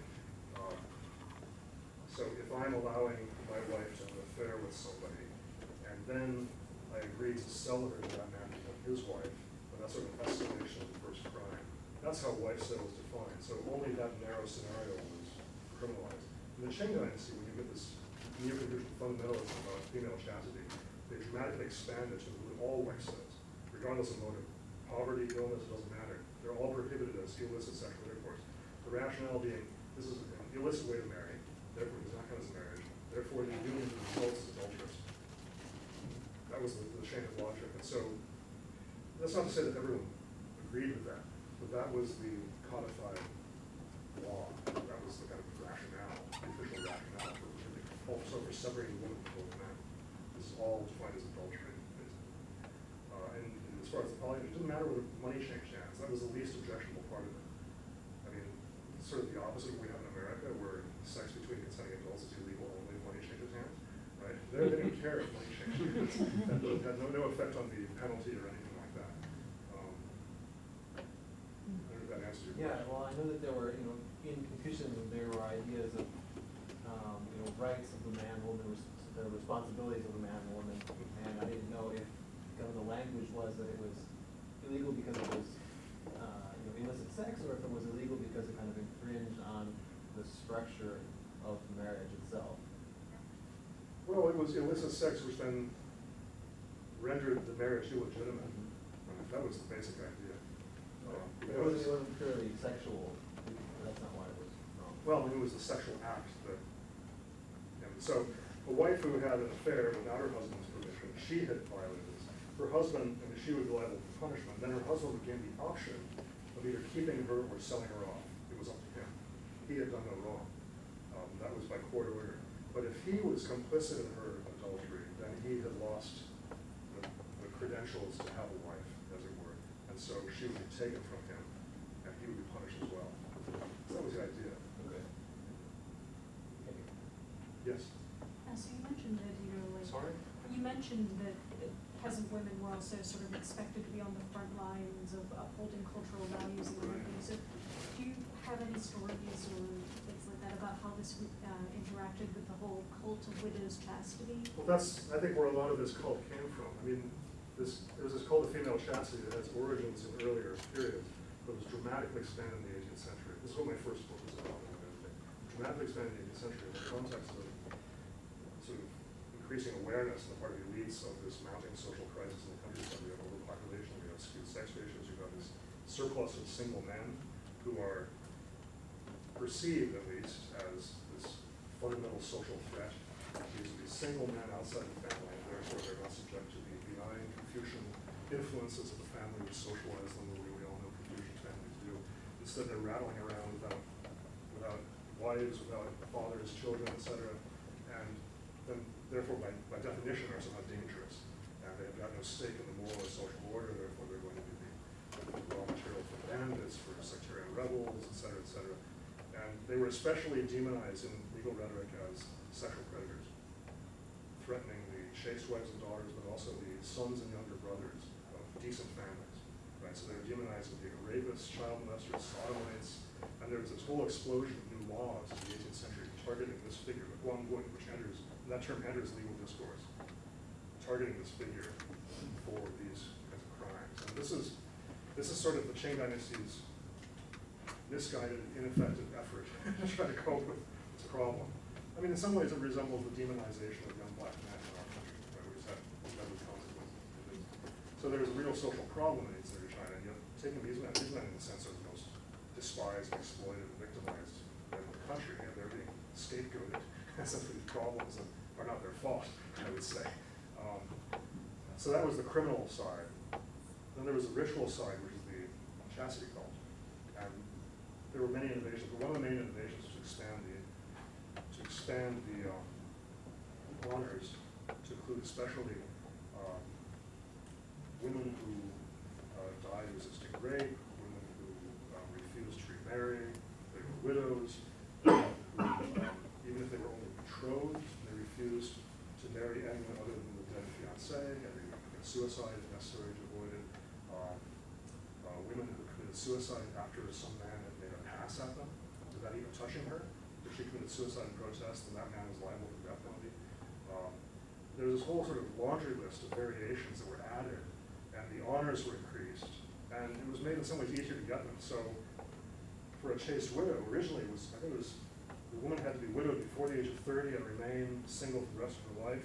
So if I'm allowing my wife to have an affair with somebody, and then I agree to sell her to that man to become his wife, but that's sort of an escalation of the first crime. That's how wife sale was defined, so only that narrow scenario was criminalized. In the Qing Dynasty, when you get this neo-Confucian fundamentalism about female chastity, they dramatically expanded to include all wife sales, regardless of motive. Poverty, illness, it doesn't matter. They're all prohibited as illicit sexual intercourse. The rationale being, this is an illicit way to marry, therefore it does not count as a marriage, therefore the union results is adulterous. That was the chain of logic. And so, that's not to say that everyone agreed with that, but that was the codified law. That was the kind of rationale, the official rationale for also for separating women from both men. This is all defined as adultery, basically. And as far as the polyandry, it didn't matter whether money changed hands. That was the least objectionable part of it. I mean, it's sort of the opposite of what we have in America, where sex between consenting adults is illegal only if money changes hands. Right? There, they didn't care if money changed hands. That had no effect on the penalty or anything like that. I don't know if that answers your question. Yeah, well, I know that there were, in Confucianism, there were ideas of, rights of the man, woman, the responsibilities of the man and woman, and I didn't know if kind of the language was that it was illegal because it was, illicit sex, or if it was illegal because it kind of infringed on the structure of marriage itself. Well, it was illicit sex, which then rendered the marriage illegitimate. That was the basic idea. It wasn't purely sexual. That's not why it was wrong. Well, it was the sexual act that. And so, a wife who had an affair without her husband's permission, she had violated this. Her husband, I mean, she would be liable for punishment. Then her husband would gain the option of either keeping her or selling her off. It was up to him. He had done no wrong. That was by court order. But if he was complicit in her adultery, then he had lost the credentials to have a wife, as it were. And so she would be taken from him, and he would be punished as well. So that was the idea. Okay. Yes? So you mentioned that, Sorry? you mentioned that peasant women were also sort of expected to be on the front lines of upholding cultural values and everything. So do you have any stories or things like that about how this interacted with the whole cult of widow's chastity? Well, that's, I think, where a lot of this cult came from. I mean, there was this cult of female chastity that has origins in earlier periods, but was dramatically expanded in the 18th century. This is what my first book was about. Dramatically expanded in the 18th century in the context of sort of increasing awareness on the part of the elites of this mounting social crisis in the countryside. We have overpopulation, we have skewed sex ratios, we've got this surplus of single men who are perceived, at least, as this fundamental social threat. These are these single men outside the family, and therefore they're not subject to the benign Confucian influences of the family which socialize them the way we all know Confucian families do. Instead, they're rattling around without wives, without fathers, children, etc. And then, therefore, by definition, are somehow dangerous. And they've got no stake in the moral or social order, therefore they're going to be the raw material for bandits, for sectarian rebels, etc., etc. And they were especially demonized in legal rhetoric as sexual predators, threatening the chaste wives and daughters, but also the sons and younger brothers of decent families. Right? So they were demonized as being rapists, child molesters, sodomites, and there was this whole explosion of new laws in the 18th century targeting this figure, the Guangguan, which enters, that term enters legal discourse, targeting this figure for these kinds of crimes. And this is sort of the Qing Dynasty's misguided, ineffective effort to try to cope with this problem. I mean, in some ways it resembles the demonization of young black men in our country, right, which had deadly consequences. So there's a real social problem in 18th century China, and yet taking these men in the sense of the most despised, exploited, and victimized men in the country, and they're being scapegoated as if these problems that are not their fault, I would say. So that was the criminal side. Then there was the ritual side, which is the chastity cult. And there were many innovations, but one of the main innovations was to expand the honors to include especially women who died resisting rape, women who refused to remarry, they were widows, who, even if they were only betrothed, they refused to marry anyone other than the dead fiancé, and they committed suicide if necessary to avoid it. Women who committed suicide after some man had made a pass at them, without even touching her. If she committed suicide in protest, then that man was liable for death penalty. There was this whole sort of laundry list of variations that were added, and the honors were increased, And it was made in some ways easier to get them. So for a chaste widow, originally I think it was, the woman had to be widowed before the age of 30 and remain single for the rest of her life,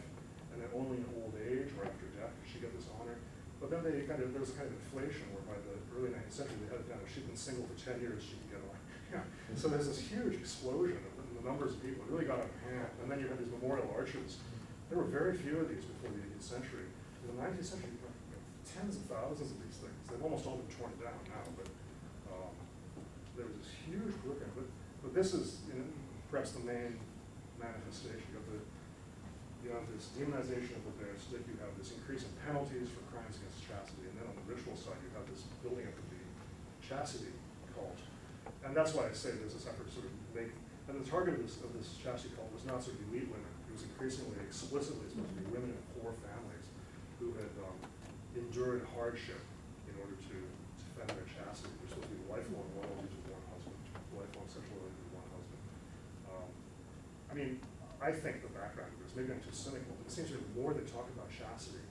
and then only in old age or after death could she get this honor. But then there was a kind of inflation where by the early 19th century they had it down. If she'd been single for 10 years, she could get on. Yeah. So there's this huge explosion of the numbers of people. It really got out of hand. And then you had these memorial arches. There were very few of these before the 18th century. In the 19th century, you had tens of thousands of these things. They've almost all been torn down now, but there was this huge workout. But this is perhaps the main manifestation of you have this demonization of the domestic, you have this increase in penalties for crimes against chastity, and then on the ritual side, you have this building up of the chastity cult. And that's why I say there's this effort to sort of make, and the target of this chastity cult was not sort of elite women. It was increasingly, explicitly supposed to be women in poor families who had endured hardship in order to defend their chastity. They're supposed to be lifelong loyalty to one husband, lifelong sexual loyalty to one husband. I mean, I think the background of this, maybe I'm too cynical, but it seems to be more they talk about chastity,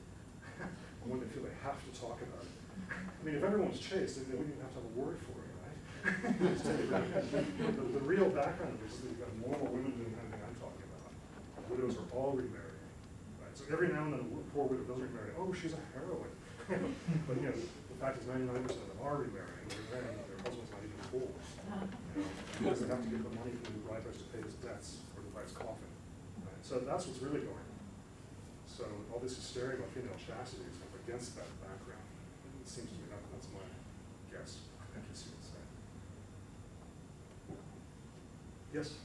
the more they feel they have to talk about it. I mean, if everyone was chaste, then we wouldn't even have to have a word for it, right? the real background of this is that you've got normal women doing the kind of thing I'm talking about. Widows are all remarrying, right? So every now and then a poor widow does remarry. Oh, she's a heroine. But the fact is 99% of them are remarrying. They're remarrying, their husband's not even poor. Because they have to give the money from the bride price to pay his debts or to buy his coffin. Right? So that's what's really going on. So all this hysteria about female chastity is kind of against that background. It seems to me that's my guess, I guess you would say. Yes?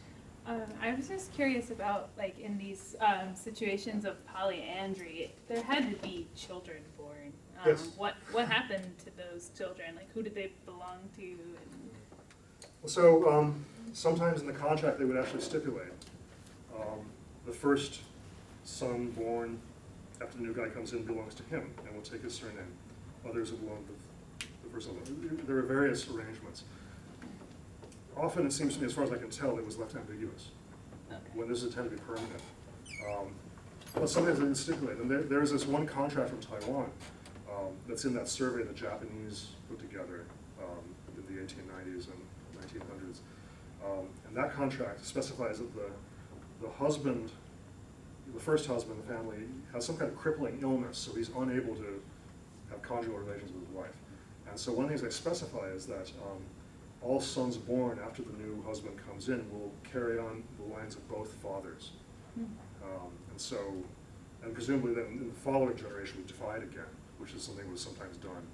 I was just curious about, like, in these situations of polyandry, there had to be children born. Yes. What happened to those children? Like, who did they belong to? And So sometimes in the contract they would actually stipulate the first son born after the new guy comes in belongs to him and will take his surname. Others will belong to the first son. There are various arrangements. Often it seems to me, as far as I can tell, it was left ambiguous. Okay. When this is intended to be permanent. But sometimes they stipulate. And there is this one contract from Taiwan that's in that survey the Japanese put together in the 1890s and 1900s. And that contract specifies that the husband, the first husband in the family, has some kind of crippling illness, so he's unable to have conjugal relations with his wife. And so one of the things they specify is that all sons born after the new husband comes in will carry on the lines of both fathers. And presumably then in the following generation would divide again, which is something that was sometimes done.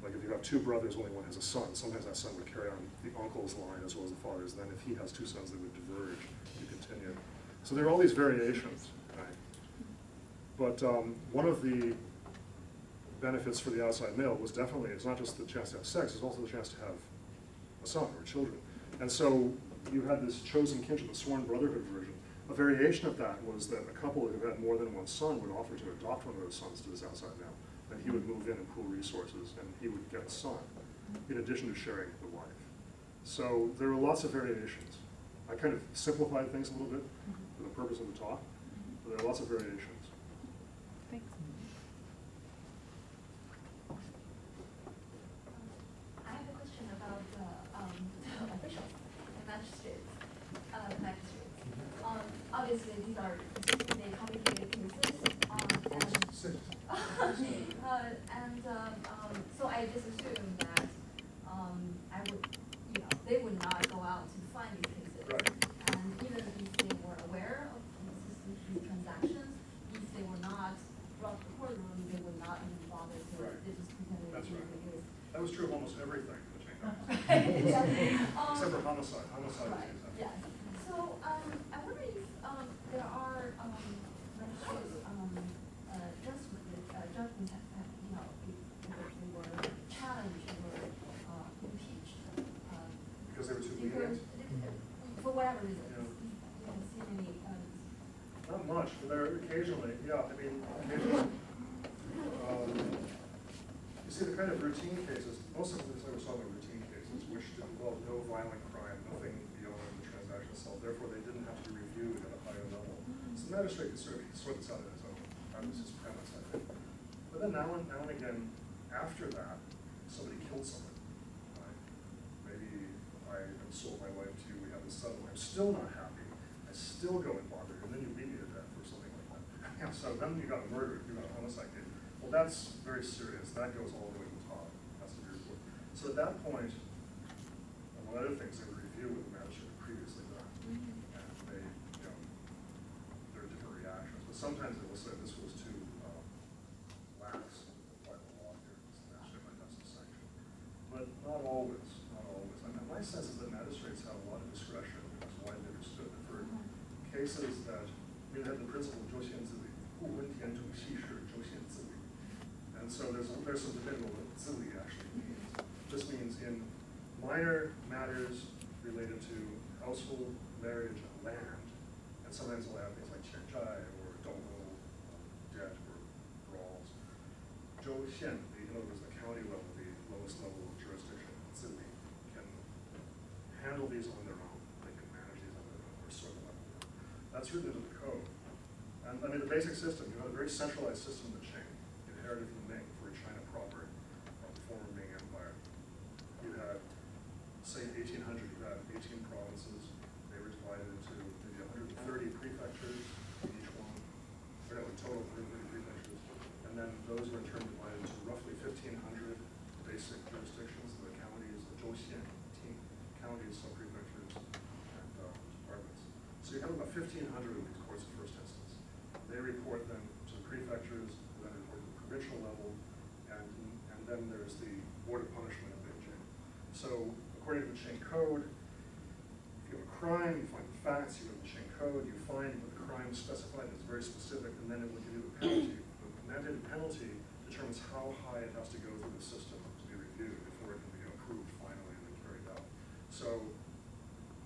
Like if you have two brothers, only one has a son, sometimes that son would carry on the uncle's line as well as the father's. Then if he has two sons, they would diverge to continue. So there are all these variations, right? But one of the benefits for the outside male was definitely, it's not just the chance to have sex, it's also the chance to have a son or children. And so you had this chosen kinship, the sworn brotherhood version. A variation of that was that a couple who had more than one son would offer to adopt one of those sons to this outside male. And he would move in and pool resources, and he would get a son, in addition to sharing the wife. So there are lots of variations. I kind of simplified things a little bit for the purpose of the talk, but there are lots of variations. thanks. I have a question about the officials, the magistrates. Obviously, these are extremely complicated cases. So I just assume that they would not go out to find these cases. Right. And even if they were aware of these transactions, if they were not brought to the courtroom, they would not even bother to. Right. They just pretended That's to right. be the case. That was true of almost everything in the Qing Dynasty. Except for homicide. Homicide was Right, the yes. So, I wonder if there are magistrates, judgments that, if they were challenged or impeached. Because they were too because, lenient? for whatever reason. Yeah. You haven't seen any, Not much, but there occasionally, yeah, I mean, occasionally. You see the kind of routine cases, most of the things I was talking about routine cases, which involve no violent crime, nothing beyond the transaction itself, therefore they didn't have to be reviewed at a higher level. So the magistrate could sort this out on his own. That was his premise, I think. But then now and again, after that, somebody killed someone, right? Maybe I am sold my wife to you, we have a son, I'm still not happy, I still go and bother you, and then you beat me to death or something like that. Yeah, so then you got a murder, you got a homicide case. Well, that's very serious, that goes all the way to the top, that's the report. So at that point, among other things, they would review what the magistrate had previously done. And they, you know, there are different reactions, but sometimes they will say this was too lax by the law here, so the magistrate might have some sanction. But not always, not always. I mean, my sense is that magistrates have a lot of discretion, it's widely understood, that for cases that, we have the principle of 周先自理, 不闻田主细事, 周先自理. And so there's some debate about what 自理 actually means. This means in minor matters related to household, marriage, and land, and sometimes they'll have things like 欠债 or don't owe debt or brawls. 州县, in other words, the county level, the lowest level of jurisdiction, 自理, can handle these on their own. They can manage these on their own or sort them out. That's written into the code. And I mean, the basic system, you have a very centralized system in the Qing, inherited from Ming for China proper, from the former Ming Empire. You had, say, in 1800, you had 18 provinces. They were divided into maybe 130 prefectures in each one, or no, in total 130 prefectures. And then those were in turn divided into roughly 1,500 basic jurisdictions, the counties, the Zhouxian, counties, sub-prefectures, and departments. So you have about 1,500 of these courts of first instance. They report them to the prefectures, then report to the provincial level, and then there's the Board of Punishment in Beijing. So according to the Qing Code, if you have a crime, you find the facts, you go to the Qing Code, you find what the crime is specified, it's very specific, and then it will give you the penalty. The mandated penalty determines how high it has to go through the system to be reviewed before it can be approved finally and then carried out. So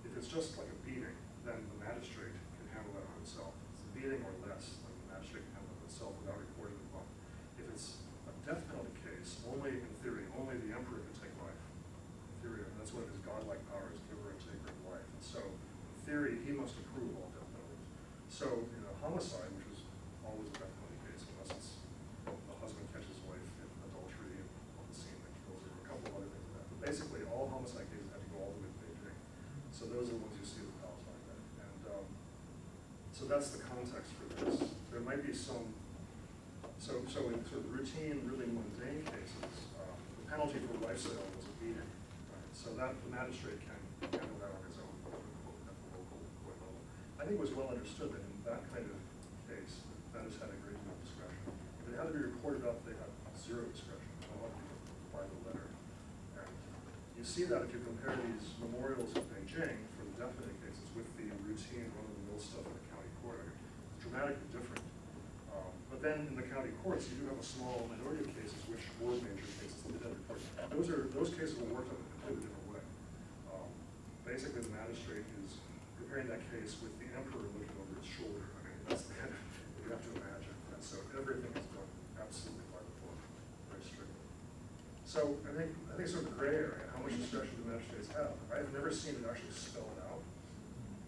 if it's just like a beating, then the magistrate can handle that on himself. If it's a beating or less, then the magistrate can handle it himself without reporting the fund. If it's a death penalty case, only in theory, only the emperor can take life. In theory, and that's one of his godlike powers, giver and taker of life. And so, in theory, he must approve all death penalties. So, in a homicide, which is always a death penalty case, unless it's the husband catches his wife in adultery and on the scene that kills her, or a couple of other things like that. But basically, all homicide cases have to go all the way to Beijing. So those are the ones you see with the palace like that. And so that's the context for this. There might be some, so in sort of routine, really mundane cases, the penalty for life sale was a beating. Right? So that the magistrate can handle that on his own at the local court level. I think it was well understood that in that kind of case, that has had a great deal of discretion. If it had to be reported up, they had zero discretion. A lot of people by the letter. And you see that if you compare these memorials in Beijing for the death penalty cases with the routine run-of-the-mill stuff in the county court. It's dramatically different. But then in the county courts, you do have a small minority of cases which were major cases that did report. Those cases were worked on in a completely different way. Basically, the magistrate is preparing that case with the emperor looking over his shoulder. I mean, that's the kind of you have to imagine. And so everything is done absolutely by the book, very strictly. So I think sort of the gray area, how much discretion do magistrates have? I've never seen it actually spelled out,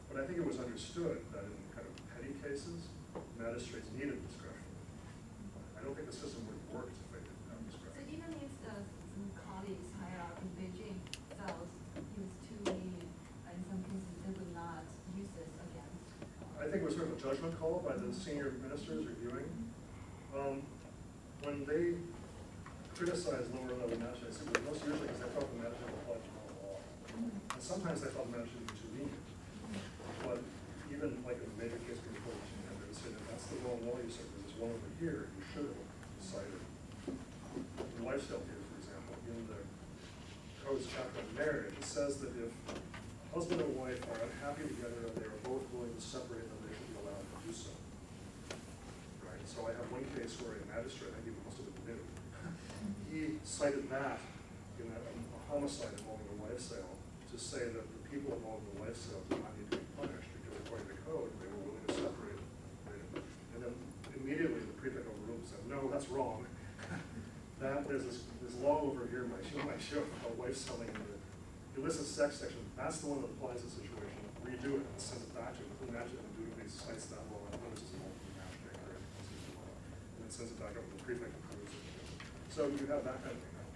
but I think it was understood that in kind of petty cases, magistrates needed discretion. I don't think the system would have worked if they didn't have discretion. So even if some colleagues higher up in Beijing felt he was too lenient, in some cases they would not use this again. I think it was sort of a judgment call by the senior ministers reviewing. When they criticized lower level magistrates, it was most usually because they felt the magistrate applied to the law. And sometimes they felt the magistrate was too lenient. But even like in a major case before the Qing, they would say that that's the wrong law you said, there's one over here, you should have decided. In lifestyle case, for example, in the Code's chapter on marriage, it says that if husband and wife are unhappy together and they are both willing to separate them, they should be allowed to do so. Right? So I have one case where a magistrate, I think it must have been new, he cited that in a homicide involving a wife sale to say that the people involved in the wife sale do not need to be punished because according to the code, they were willing to separate them. And then immediately the prefect overruled and said, no, that's wrong. There's this law over here, my show about wife selling in the illicit sex section. That's the one that applies to the situation. Redo it and send it back to him. Imagine him doing these cites that law and notices a multiple magistrate or constitutional law. And then sends it back up and the prefect approves it. So you have that kind of thing now.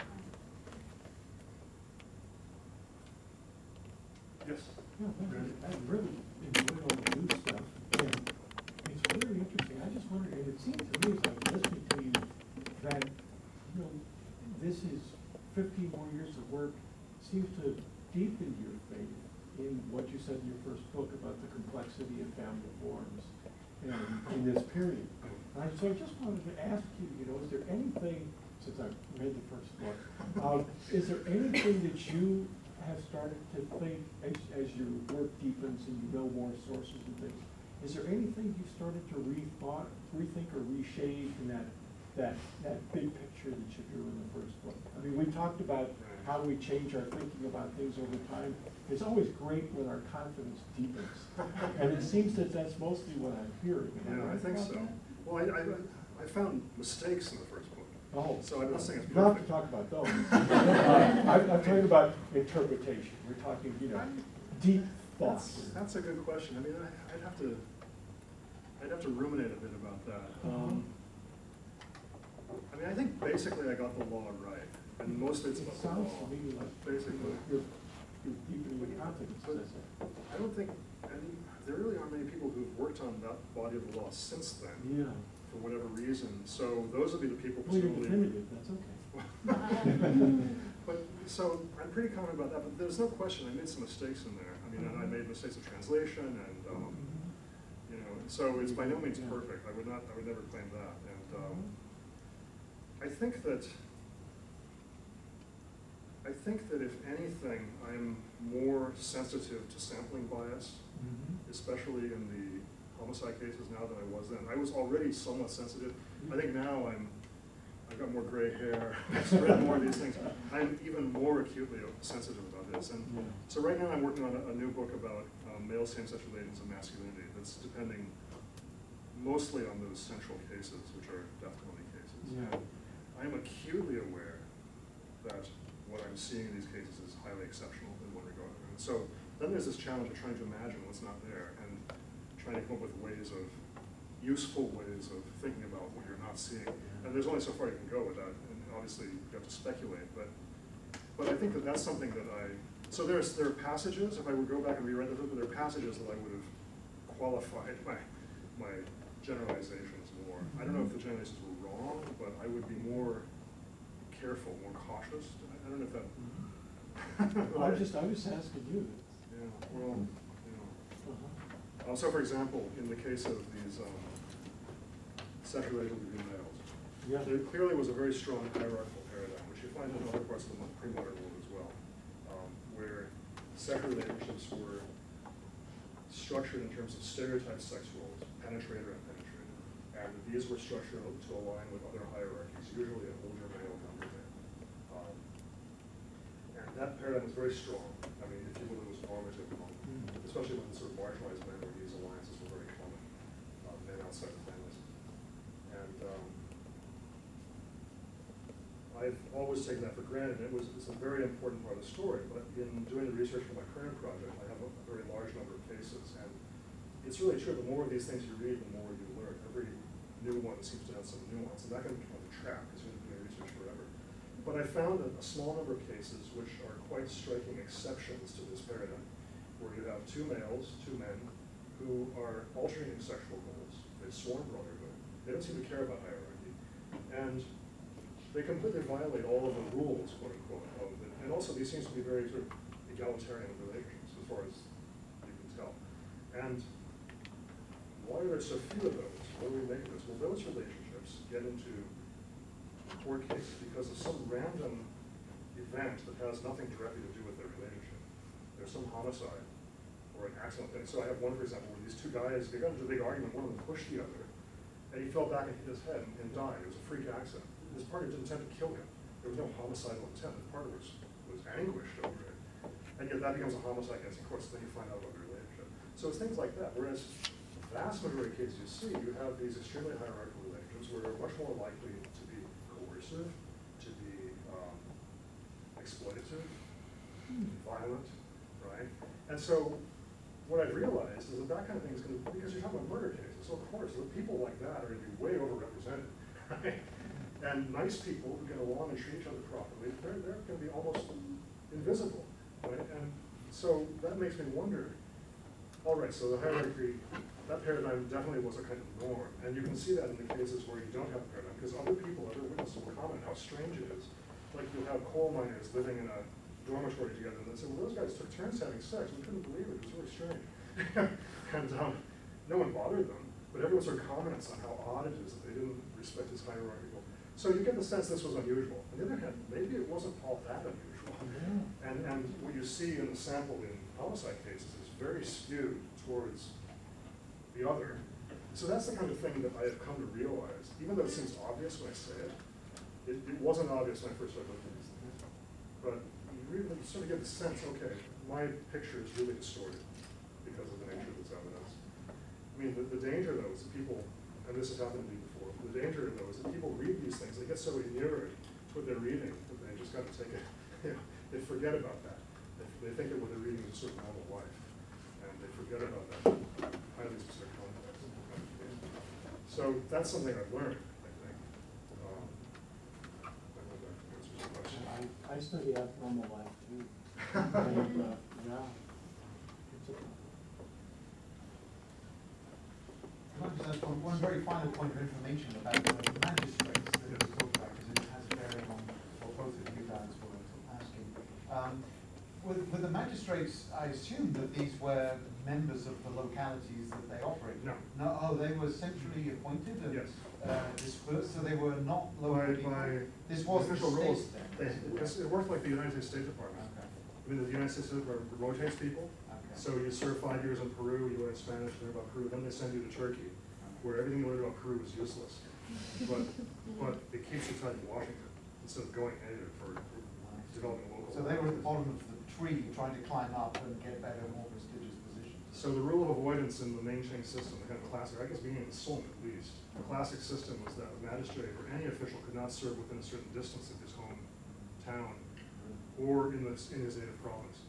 Yes. Yeah, I'm really enjoying all the new stuff, and it's very interesting. I just wondered, and it seemed to me as I was listening to you, that, you know, this is 15 more years of work, seems to deepen your faith in what you said in your first book about the complexity of family forms in this period. And so I just wanted to ask you, you know, is there anything, since I read the first book, is there anything that you have started to think as your work deepens and you know more sources and things, is there anything you started to rethink or reshape in that big picture that you drew in the first book? I mean, we talked about how we change our thinking about things over time. It's always great when our confidence deepens. And it seems that that's mostly what I'm hearing. Yeah, I think so. Well, I found mistakes in the first book. Oh. So I'm not saying it's Not to perfect. talk about those. I'm talking about interpretation. We're talking, you know, deep thoughts. That's a good question. I mean, I'd have to ruminate a bit about that. I mean, I think basically I got the law right, and most of it's about the law. Sounds to me like Basically. you're deepening your confidence. But I don't think there really aren't many people who've worked on that body of the law since then. Yeah. For whatever reason. So those would be the people Well, you're presumably. definitive, that's okay. But, so I'm pretty confident about that, but there's no question I made some mistakes in there. I mean, and I made mistakes of translation and, you know, so it's by no means perfect. I would never claim that. And I think that if anything, I'm more sensitive to sampling bias, especially in the homicide cases now than I was then. I was already somewhat sensitive. I think now I've got more gray hair, I've read more of these things. I'm even more acutely sensitive about this. And so right now I'm working on a new book about male same-sex relations and masculinity that's depending mostly on those central cases, which are death penalty cases. Yeah. I am acutely aware that what I'm seeing in these cases is highly exceptional in one regard. And so then there's this challenge of trying to imagine what's not there and trying to come up with useful ways of thinking about what you're not seeing. And there's only so far you can go with that, and obviously you have to speculate, but I think that that's something that so there are passages, if I would go back and rewrite the book, there are passages that I would have qualified my generalizations more. I don't know if the generalizations were wrong, but I would be more careful, more cautious. I don't know if that. I'm just asking you. Yeah, well, you know. So for example, in the case of these sexual relations between males, there clearly was a very strong hierarchical paradigm, which you find in other parts of the pre-modern world as well, where sexual relationships were structured in terms of stereotyped sex roles, penetrator and penetrated, and these were structured to align with other hierarchies, usually an older male, younger male. And that paradigm was very strong. I mean, if you will, it was normative, especially when sort of marginalized men where these alliances were very common, men outside the families. And I've always taken that for granted. It's a very important part of the story, but in doing the research for my current project, I have a very large number of cases, and it's really true. The more of these things you read, the more you learn. Every new one seems to have some nuance, and that can become a trap because you've been doing research forever. But I found a small number of cases which are quite striking exceptions to this paradigm, where you have two males, two men, who are alternating sexual goals. They've sworn brotherhood. They don't seem to care about hierarchy. And they completely violate all of the rules, quote unquote, of it. And also these seems to be very sort of egalitarian relationships as far as you can tell. And why are there so few of those? What do we make of this? Well, those relationships get into court cases because of some random event that has nothing directly to do with their relationship. There's some homicide or an accident thing. So I have one, for example, where these two guys, they got into a big argument, one of them pushed the other, and he fell back and hit his head and died. It was a freak accident. His partner didn't intend to kill him. There was no homicidal intent. His partner was anguished over it. And yet that becomes a homicide case. Of course, then you find out about the relationship. So it's things like that. Whereas the vast majority of cases you see, you have these extremely hierarchical relationships where they're much more likely to be coercive, to be exploitative, violent, right? And so what I've realized is that kind of thing is going to, because you're talking about murder cases, so of course, the people like that are going to be way overrepresented, right? And nice people who get along and treat each other properly, they're going to be almost invisible, right? And So that makes me wonder, all right, so the hierarchy, that paradigm definitely was a kind of norm. And you can see that in the cases where you don't have a paradigm, because other people, other witnesses will comment how strange it is. Like you'll have coal miners living in a dormitory together, and they say, well, those guys took turns having sex. We couldn't believe it. It was really strange. And no one bothered them, but everyone sort of comments on how odd it is that they didn't respect his hierarchical. So you get the sense this was unusual. On the other hand, maybe it wasn't all that unusual. And what you see in the sample in homicide cases is very skewed towards the other. So that's the kind of thing that I have come to realize, even though it seems obvious when I say it, it wasn't obvious when I first started looking at these things. But you really sort of get the sense, okay, my picture is really distorted because of the nature of this evidence. I mean, the danger though is that people, and this has happened to me before, the danger though is that people read these things, they get so inured to what they're reading that they just got to take it, they forget about that. They think that what they're reading is a sort of normal life, and they forget about that highly specific context. So that's something I've learned, I think. I hope that answers your question. I study abnormal life too. And, yeah. It's a, Can I just ask one very final point of information about the magistrates that you talked about, because it has a bearing on what both of you guys were asking. With the magistrates, I assume that these were members of the localities that they operated. No. No, oh, they were centrally appointed and Yes. dispersed, so they were not local people. This was the official rules, states then. it worked like the United States State Department. Okay. I mean, the United States State Department rotates people. Okay. So you serve 5 years in Peru, you learn Spanish, learn about Peru, then they send you to Turkey, where everything you learned about Peru is useless. But it keeps you tied to Washington instead of going native for developing local. So they were at the bottom of the tree trying to climb up and get better, more prestigious positions. So the rule of avoidance in the main Qing system, the kind of classic, I guess beginning in the Song at least, the classic system was that a magistrate or any official could not serve within a certain distance of his hometown or in his native province.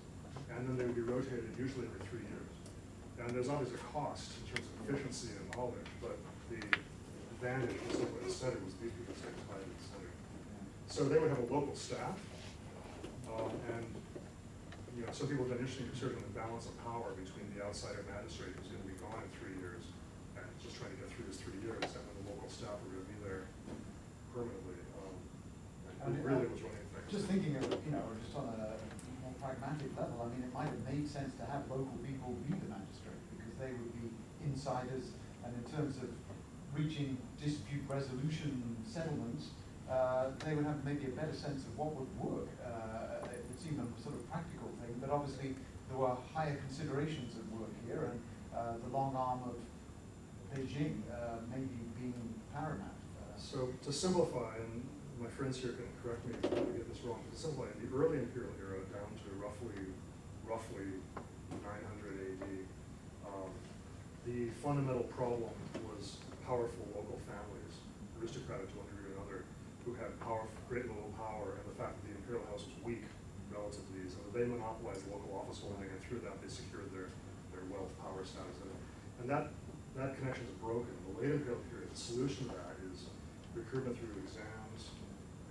And then they would be rotated usually every 3 years. And there's always a cost in terms of efficiency and knowledge, but the advantage was that what it said was these people stayed tied to the center. So they would have a local staff, and some people have been interested in researching the balance of power between the outsider magistrate who's going to be gone in 3 years and just trying to get through his 3 years, and then the local staff are going to be there permanently. And it really was running things. Just thinking of, just on a more pragmatic level, I mean, it might have made sense to have local people be the magistrate because they would be insiders, and in terms of reaching dispute resolution settlements, they would have maybe a better sense of what would work. It would seem a sort of practical thing, but obviously there were higher considerations at work here, and the long arm of Beijing maybe being paramount. So to simplify, and my friends here can correct me if I get this wrong, to simplify, in the early imperial era down to roughly 900 AD, the fundamental problem was powerful local families, aristocratic to one degree or another, who had great local power, and the fact that the imperial house was weak relative to these, and that they monopolized local office holding, and through that they secured their wealth, power, status, and that connection is broken. In the late imperial period, the solution to that is recruitment through exams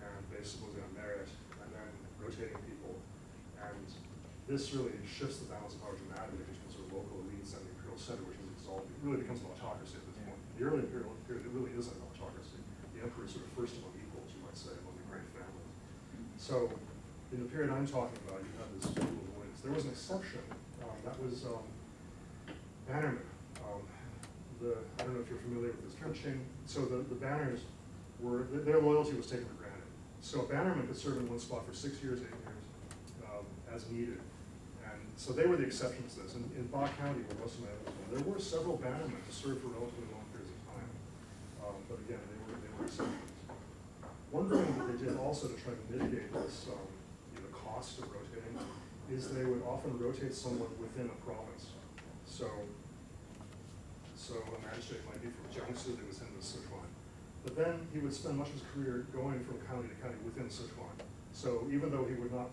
and based supposedly on merit, and then rotating people, and this really shifts the balance of power dramatically between sort of local elites and the imperial center, which is exalted. It really becomes an autocracy at this point. In the early imperial period, it really is an autocracy. The emperor is sort of first among equals, you might say, among the great families. So in the period I'm talking about, you have this rule of avoidance. There was an exception. That was bannermen. I don't know if you're familiar with this Qing. So the banners were, their loyalty was taken for granted. So a bannerman could serve in one spot for 6 years, 8 years, as needed. And so they were the exceptions to this. In Ba County, where most of my others were, there were several bannermen to serve for relatively long periods of time. But again, they were exceptions. One thing that they did also to try to mitigate this, the cost of rotating, is they would often rotate someone within a province. So a magistrate might be from Jiangsu, they would send him to Sichuan. But then he would spend much of his career going from county to county within Sichuan. So even though he would not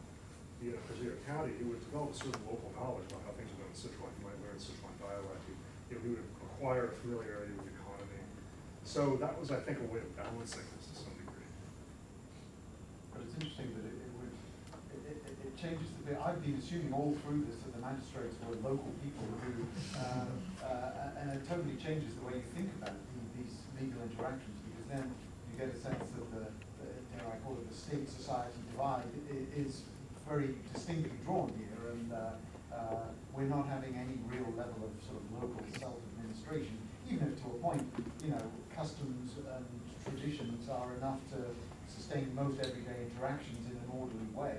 be in a particular county, he would develop a certain local knowledge about how things are done in Sichuan. He might learn Sichuan dialect. He would acquire a familiarity with the economy. So that was, I think, a way of balancing this to some degree. But it's interesting that it changes the bit. I've been assuming all through this that the magistrates were local people who, and it totally changes the way you think about these legal interactions, because then you get a sense that I call it the state-society divide is very distinctly drawn here, and we're not having any real level of sort of local self-administration, even if to a point, customs and traditions are enough to sustain most everyday interactions in an orderly way.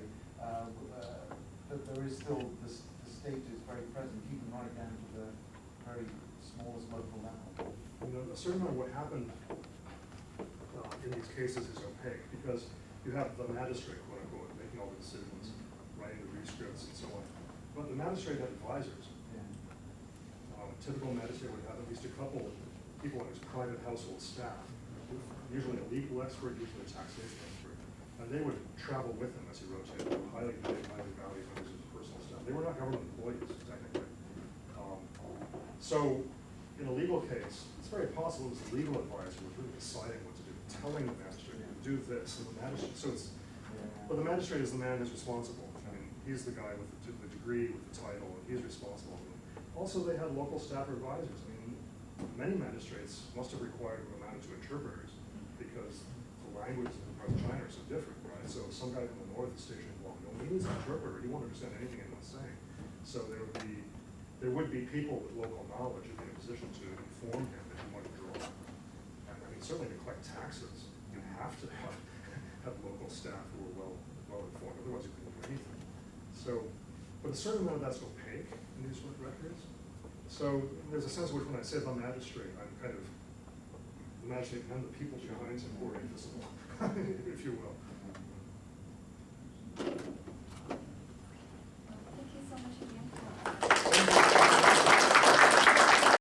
But there is still, the state is very present, even right down to the very smallest local level. A certain amount of what happened in these cases is opaque, because you have the magistrate, quote unquote, making all the decisions, writing the rescripts and so on. But the magistrate had advisors. Yeah. Typical magistrate would have at least a couple of people in his private household staff, usually a legal expert, usually a taxation expert. And they would travel with him as he rotated, highly valued members of his personal staff. They were not government employees, technically. So in a legal case, it's very possible that the legal advisor was really deciding what to do, telling the magistrate to do this, and the magistrate, but the magistrate is the man who's responsible. I mean, he's the guy with the degree, with the title, and he's responsible. Also, they had local staff advisors. I mean, many magistrates must have required or amounted to interpreters, because the languages in part of China are so different, right? So some guy from the north is stationed in Guangdong, he needs an interpreter, he won't understand anything anyone's saying. So there would be people with local knowledge who'd be in a position to inform him if he wanted to draw. And I mean, certainly to collect taxes, you have to have local staff who are well informed, otherwise you couldn't do anything. So, but a certain amount of that's opaque in these records. So there's a sense in which when I say the magistrate, I'm kind of, the magistrate and the people behind him who are invisible, if you will.